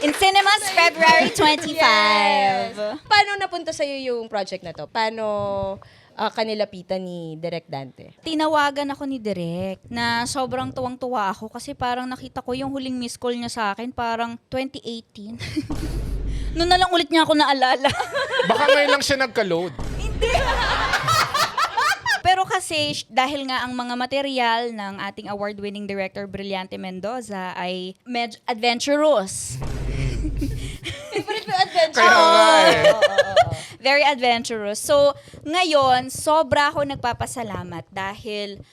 In cinemas, February 25. Paano napunta sa'yo yung project na to? Paano kanilapitan ni Direk Dante? Tinawagan ako ni Direk na sobrang tuwang-tuwa ako kasi parang nakita ko yung huling miss call niya sa akin parang 2018. Noon na lang ulit niya ako naalala. Baka ngayon lang siya nagka-load. Pero kasi dahil nga ang mga material ng ating award-winning director Brillante Mendoza ay medyo adventurous. Favorite mo adventure? Kaya nga eh. Very adventurous. So, ngayon, sobra ako nagpapasalamat dahil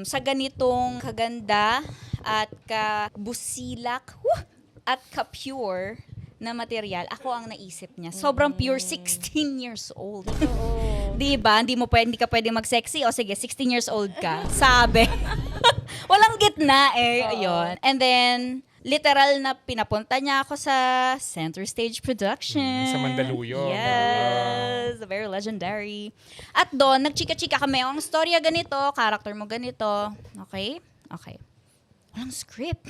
sa ganitong kaganda at kabusilak at ka-pure na material, ako ang naisip niya. Sobrang pure, 16 years old. Diba? Hindi ka pwede mag-sexy. O sige, 16 years old ka. Sabi. Walang gitna eh. Ayun. And then, literal na pinapunta niya ako sa Center Stage Production. Sa Mandaluyong. Yes. Very legendary. At doon, nagchika-chika kami. Ang storya ganito, character mo ganito. Okay? Okay. Walang script.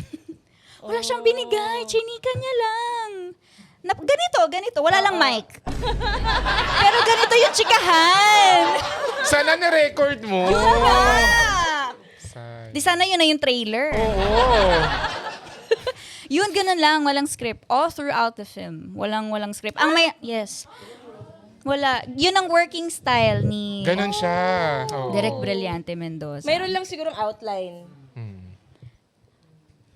Wala siyang binigay. Chinika niya lang. Ganito. Wala lang mic. Pero ganito yung chikahan. Sana ni-record mo. Di sana yun na yung trailer. Oo. Yun, ganun lang. Walang script. All throughout the film. Walang script. Yes. Wala. Yun ang working style ni Ganon siya. Oo. Direk Brillante Mendoza. Mayroon lang sigurong outline.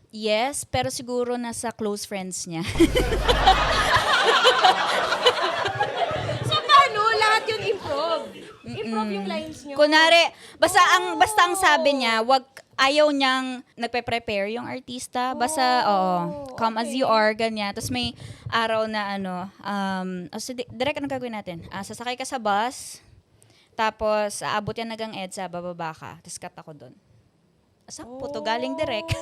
Yes, pero siguro nasa close friends niya. improve yung lines nyo. Kunwari, basta ang sabi niya, ayaw niyang nagpe-prepare yung artista. Basta, come as you are, ganyan. Tapos may araw na direct, anong gagawin natin? Sasakay ka sa bus, tapos aabot yan nagang EDSA, bababa ka, tapos cut ako doon. Sakpo to, galing direct.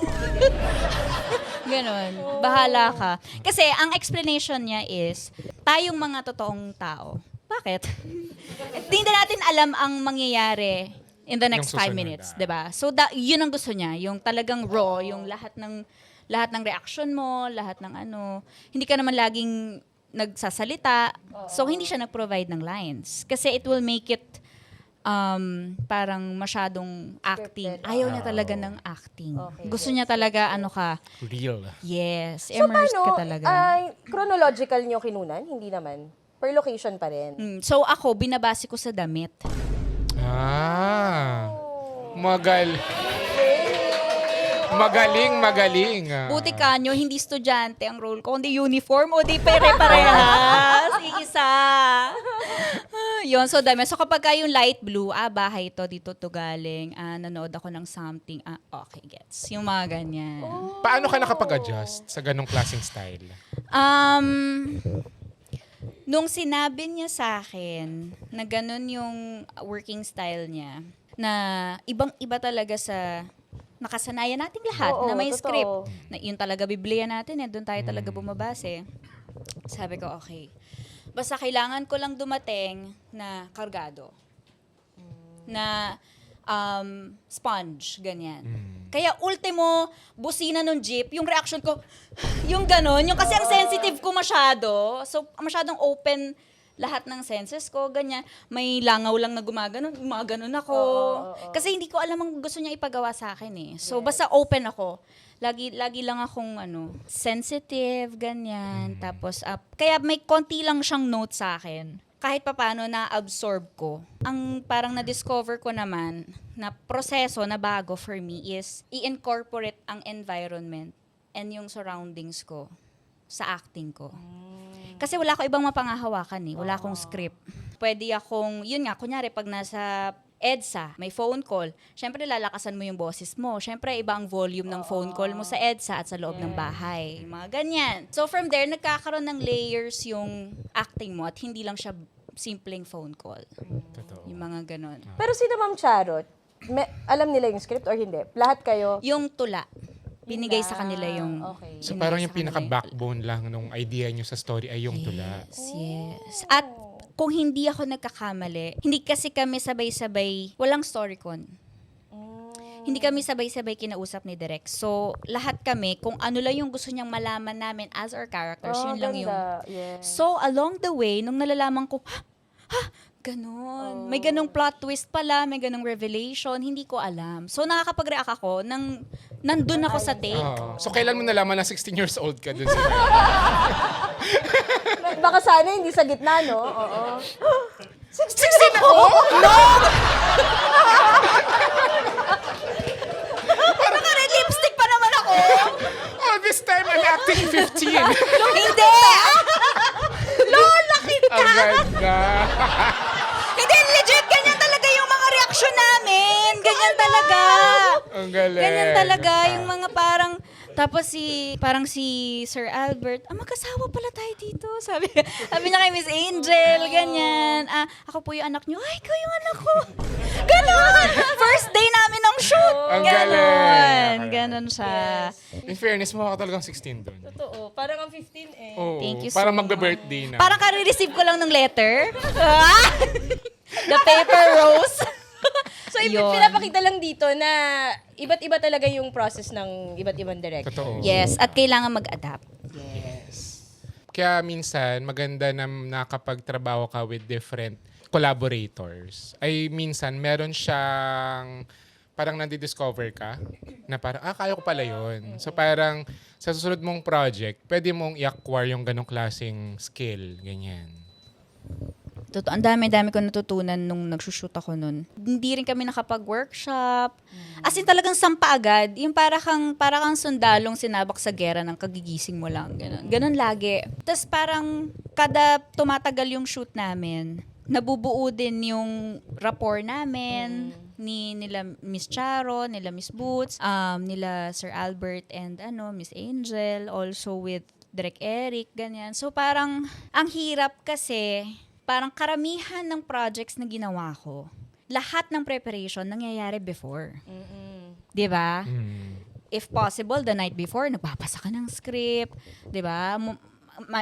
Ganon. Bahala ka. Kasi ang explanation niya is, tayong mga totoong tao. Bakit? Hindi natin alam ang mangyayari in the next Yung 5 susunod, minutes, 'di ba? So yun ang gusto niya, yung talagang raw, yung lahat ng reaction mo, lahat ng hindi ka naman laging nagsasalita. So hindi siya nag-provide ng lines kasi it will make it parang masyadong acting. Ayaw niya talaga ng acting. Gusto niya talaga Real. yes, So, immersed paano, ka talaga. chronological nyo kinunan? Hindi naman. Per location pa rin. So ako, binabase ko sa damit. Magaling. Buti ka nyo, hindi estudyante ang role ko, hindi uniform o di pare-parehas. Isa. Yun, so dami. So kapag yung light blue, bahay to, dito to galing. Nanood ako ng something. Okay, gets. Yung mga ganyan. Paano ka nakapag-adjust sa ganong klaseng style? Nung sinabi niya sa akin na ganun yung working style niya, na ibang-iba talaga sa nakasanayan nating lahat Oo, na may totoo. script. Na yun talaga Biblia natin, doon tayo talaga bumabase. Sabi ko, okay. Basta kailangan ko lang dumating na kargado. Na sponge, ganyan. Kaya ultimo, busina nung jeep, yung reaction ko, yung ganon, yung kasi ang sensitive ko masyado. So, masyadong open lahat ng senses ko, ganyan. May langaw lang na gumaganon ako. Kasi hindi ko alam ang gusto niya ipagawa sa akin eh. So, basta open ako. Lagi lang akong sensitive, ganyan. Tapos, kaya may konti lang siyang note sa akin. Kahit papaano na-absorb ko. Ang parang na-discover ko naman na proseso na bago for me is i-incorporate ang environment and yung surroundings ko sa acting ko. Kasi wala ko ibang mapangahawakan eh. Wala akong script. Pwede akong, yun nga, kunyari pag nasa EDSA, may phone call, syempre lalakasan mo yung boses mo. Syempre iba ang volume ng phone call mo sa EDSA at sa loob ng bahay. Mga ganyan. So from there, nagkakaroon ng layers yung acting mo at hindi lang siya simpleng phone call. Totoo. Yung mga ganon. Pero si Ma'am Charot, alam nila yung script or hindi? Lahat kayo? Yung tula. Binigay sa kanila yung... Okay. So binigay parang sa yung kanila pinaka-backbone lang nung idea nyo sa story ay yung tula. Yes. At kung hindi ako nagkakamali, hindi kasi kami sabay-sabay, walang storycon. Hindi kami sabay-sabay kinausap ni Direk. So, lahat kami, kung ano lang yung gusto niyang malaman namin as our characters, yun lang yung... Yes. So, along the way, nung nalalaman ko, ganon. May ganong plot twist pala, may ganong revelation, hindi ko alam. So, nakakapag-react ako nang nandun ako sa take. So kailan mo nalaman na 16 years old ka dun sa... Baka sana hindi sa gitna, no? Oo. 16 ako? Naka-red lipstick pa naman ako! Oh, this time I'm acting 15. Hindi! Lola kita! Ang ganda. Hindi, legit, ganyan talaga yung mga reaksyon namin. Ganyan talaga. Ang galing. Ganyan talaga, yung mga parang, tapos parang si Sir Albert, magkasawa pala tayo dito. Sabi niya kay Miss Angel, ganyan. Ako po yung anak niyo. Ay, ikaw yung anak ko. Ganon! First day namin ng shoot. Ang Ganon. galing. Ganon siya. In fairness, mukha ka talagang 16 dun. Totoo. Parang ang 15 eh. Oo, Thank you parang so magbe-birthday na. Parang kare-receive ko lang ng letter. The paper rose. So, Yun. pinapakita lang dito na iba't iba talaga yung process ng iba't ibang director. Totoo. Yes, at kailangan mag-adapt. Kaya minsan, maganda na nakapagtrabaho ka with different collaborators. Ay minsan, meron siyang parang nadi-discover ka na parang, kaya ko pala yun. So parang sa susunod mong project, pwede mong i-acquire yung ganong klaseng skill. Ganyan. Totoo, ang dami-dami ko natutunan nung nagsushoot ako nun. Hindi rin kami nakapag-workshop. As in talagang sampa agad. Yung para kang sundalong sinabak sa gera ng kagigising mo lang. Ganon lagi. Tapos parang kada tumatagal yung shoot namin, nabubuo din yung rapport namin nila Miss Charo, nila Miss Boots, nila Sir Albert and Miss Angel, also with Direk Eric, ganyan. So parang ang hirap kasi parang karamihan ng projects na ginawa ko, lahat ng preparation nangyayari before. 'Di ba? If possible, the night before, nagpapasa ka ng script, 'di ba?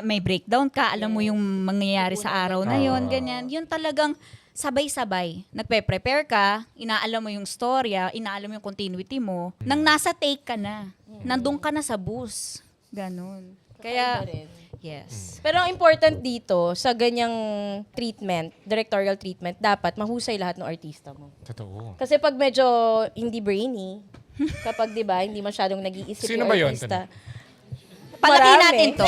May breakdown ka, alam mo yung mangyayari sa araw na yon, ganyan. Yun talagang sabay-sabay. Nagpe-prepare ka, inaalam mo yung storya, inaalam mo yung continuity mo, nang nasa take ka na. Nandun ka na sa bus. Ganon. Kaya, yes. Pero ang important dito, sa ganyang treatment, directorial treatment, dapat mahusay lahat ng artista mo. Totoo. Kasi pag medyo hindi brainy, kapag 'di ba, hindi masyadong nag-iisip Sino yung ba yun, artista. Palaki Marami. natin to.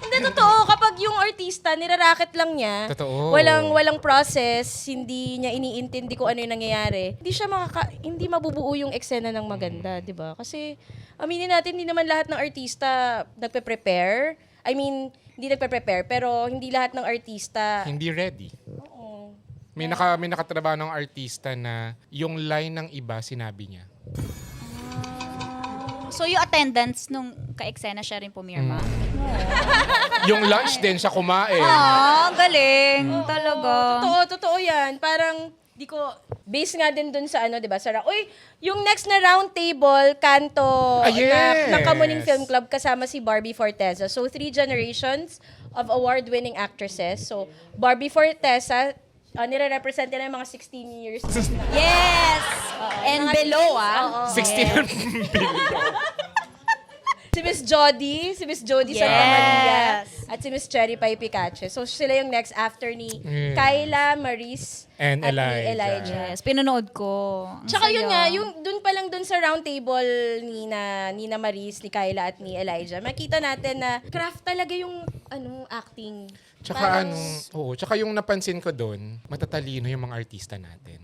Hindi totoo, kapag yung artista niraraket lang niya, Totoo. walang process, hindi niya iniintindi kung ano yung nangyayari, hindi mabubuo yung eksena ng maganda, 'di ba? Kasi aminin natin, hindi naman lahat ng artista nagpe-prepare. I mean, hindi nagpe-prepare, pero hindi lahat ng artista Hindi ready. May nakatrabaho ng artista na yung line ng iba sinabi niya. So yung attendance nung ka-eksena siya rin pumirma. Yung lunch din siya kumain. Galing. Talaga. Totoo yan. Parang, based nga din dun sa di ba, Sarah? Uy, yung next na round table, kanto, yes. ng Kamuning Film Club, kasama si Barbie Forteza. So, 3 generations of award-winning actresses. So, Barbie Forteza, nire-represent nila yung mga 16 years. Yes! And Mga below, teens, 16 billion. Si Miss Jody Yes. Santa Maria, at si Miss Cherry Pie Picache. So, sila yung next after ni Kyla, Maris, And at ni Elijah. Elijah. Yes, pinanood ko. Ang Tsaka saya. yun nga, yung dun pa lang dun sa round table Nina Maris, ni Kyla at ni Elijah, makita natin na craft talaga yung acting. Tsaka Parang- tsaka yung napansin ko doon, matatalino yung mga artista natin.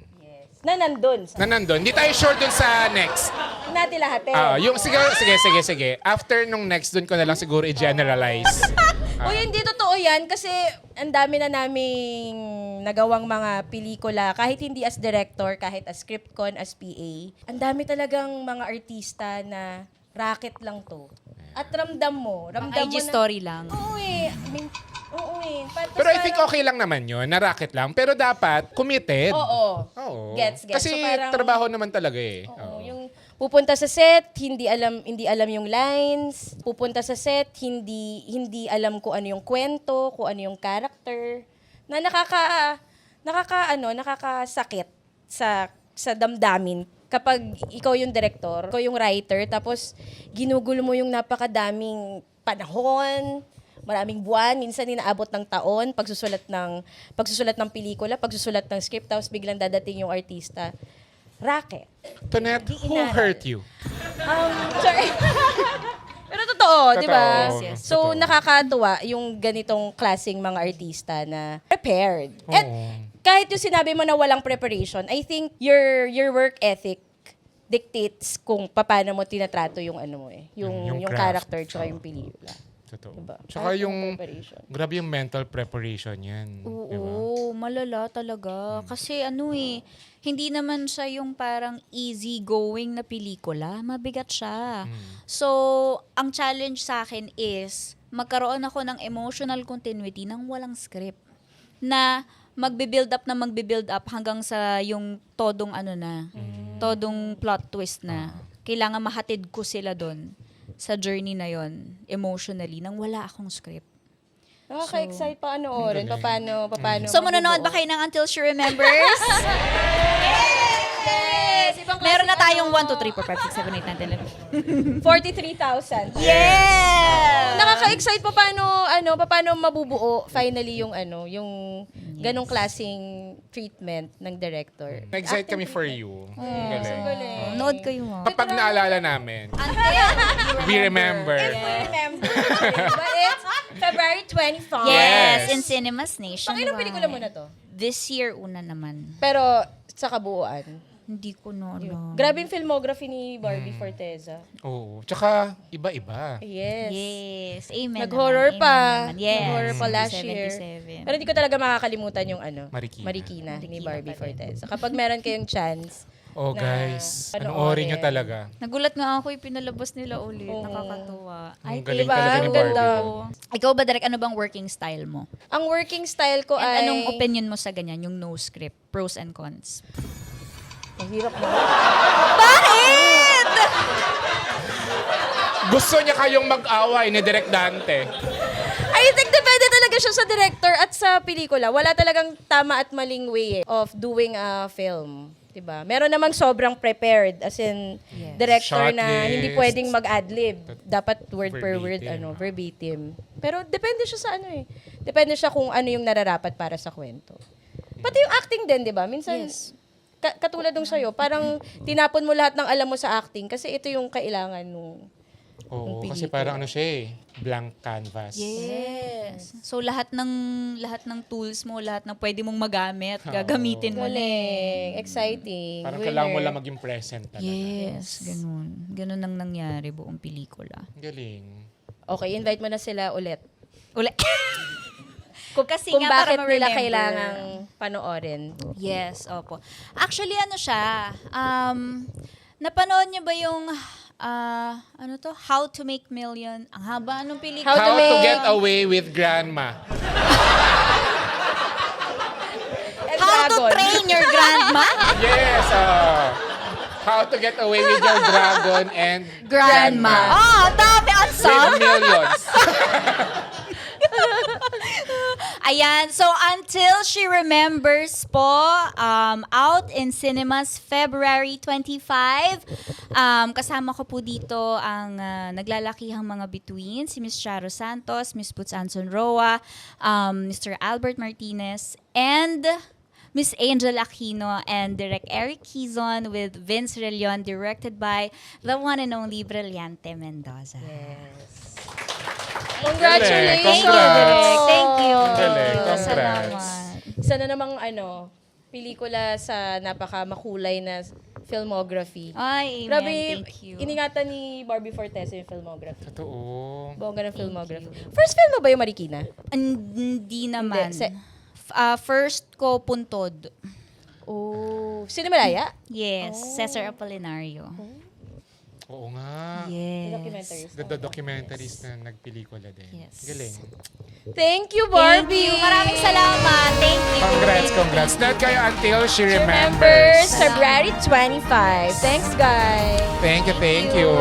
Na nandun. Na nandun. Hindi tayo sure doon sa next. Natin lahat Yung sige. After nung next, doon ko na lang siguro i-generalize. Uy, hindi totoo yan kasi ang dami na naming nagawang mga pelikula, kahit hindi as director, kahit as script con, as PA. Ang dami talagang mga artista na racket lang to. At ramdam mo IG na, story lang. Oo eh. Pero I think okay lang naman yun, na racket lang. Pero dapat committed. Oo. Oo. Gets. Kasi So, parang- trabaho naman talaga eh. Oo, yung pupunta sa set, hindi alam yung lines. Pupunta sa set, hindi alam kung ano yung kwento, kung ano yung character. Na nakakasakit sa damdamin kapag ikaw yung director, ikaw yung writer, tapos ginugulo mo yung napakadaming panahon, maraming buwan, minsan inaabot ng taon, pagsusulat ng pelikula, pagsusulat ng script, tapos biglang dadating yung artista. Racket. Tonet, who hurt you? Sorry. Pero totoo, di ba? Yes, yes. So, Totoo. nakakatuwa yung ganitong klaseng mga artista na prepared. Oo. At kahit yung sinabi mo na walang preparation, I think your work ethic dictates kung paano mo tinatrato yung yung craft. character tsaka yung pelikula. Totoo. Diba? Tsaka Kahit yung, preparation. grabe yung mental preparation yan. Diba? Oo, malala talaga. Kasi hindi naman siya yung parang easy going na pelikula. Mabigat siya. So, ang challenge sa akin is magkaroon ako ng emotional continuity nang walang script. Na magbe-build up hanggang sa yung todong todong plot twist na. Kailangan mahatid ko sila doon sa journey na yon emotionally nang wala akong script. Nakaka-excite pa panoorin. Paano So, manonood ba mabubuo. kayo ng Until She Remembers? Yes! Ibang Meron na klaseng tayong 1, 2, 3, 4, 5, 6, 7, 8, 9, 10, 11. 43,000. Yeah! Nakaka-excite pa paano mabubuo finally yung ganong klaseng treatment ng director. Na-excite kami for you. Galing. Nood kayo mo. Kapag naalala namin, Until we remember. Remember. But it's February 25. Yes, Yes. in cinemas nationwide. Ilang pelikula mo na to? This year, una naman. Pero sa kabuuan. Hindi ko na alam. Grabe yung filmography ni Barbie Forteza. Oo. Tsaka, iba-iba. Yes. Yes. Amen Nag-horror naman, pa. amen naman. Yes. Nag-horror pa last year. 77. Pero hindi ko talaga makakalimutan yung Marikina. ni Marikina Barbie pa rin. Forteza. Kapag meron kayong chance, Oh, na guys. panoorin. Panoorin nyo talaga. Nagulat nga ako yung pinalabas nila ulit. Oo. Nakakatuwa. Ang I galing think, talaga ni ang ganda. Barbie. Ikaw ba, Derek, ano bang working style mo? ang working style ko And ay... anong opinion mo sa ganyan, yung no script, pros and cons? Ang hirap na. Gusto niya kayong mag-away ni Direk Dante. I think depende talaga siya sa director at sa pelikula. Wala talagang tama at maling way of doing a film. Diba? Meron namang sobrang prepared, as in director Shot na hindi list. pwedeng mag-adlib. Dapat word per word, Verbatim. verbatim. Pero depende siya sa Depende siya kung ano yung nararapat para sa kwento. Pati yung acting din, di ba? Minsan, katulad nung sa'yo, parang tinapon mo lahat ng alam mo sa acting kasi ito yung kailangan nung Oo, Ang kasi pelikula. parang ano siya eh, blank canvas. Yes. So lahat ng tools mo, lahat ng pwede mong magamit, gagamitin mo na. galing, exciting. Parang winner. kailangan mo lang maging present talaga. Yes, ganun. Ganun ang nangyari buong pelikula. Galing. Okay, invite mo na sila ulit. Uli. Kasi Kung nga, para bakit nila ma-remember. kailangang panoorin. Yes, opo. Actually, ano siya, napanood niyo ba yung, How to Make Million? Ang haba nung pelikula. How to How to make- get away with grandma. And How to Dragon. Train Your Grandma? Yes, How to get away with your dragon and Grandma. Oh, dami with ensemble. millions. Ayan, so Until She Remembers po, out in cinemas February 25. Kasama ko po dito ang naglalakihang mga bituin, si Miss Charo Santos, Miss Boots Anson Roa, Mr. Albert Martinez, and Miss Angel Aquino and Direk Eric Quizon with Vince Relion, directed by the one and only Brillante Mendoza. Congratulations! Galing, congrats. Direk. Thank you. Galing, congrats. Salamat. Isa na namang pelikula sa napaka-makulay na filmography. Ay, amen. Grabe, Thank you. iningatan ni Barbie Forteza yung filmography. Totoo. Bongga ng filmography. First film mo ba yung Marikina? Hindi naman. Hindi. First ko, Puntod. Oh, Cinemalaya? Yes, Cesar Apolinario. Oo nga. Yes. Documentaries. The documentaries na nagpelikula din. Yes. Galing. Thank you, Thank Barbie! you. Maraming salamat. Thank you. Congrats. That kayo Until She Remembers Remembers. February 25. Thanks, guys! Thank you.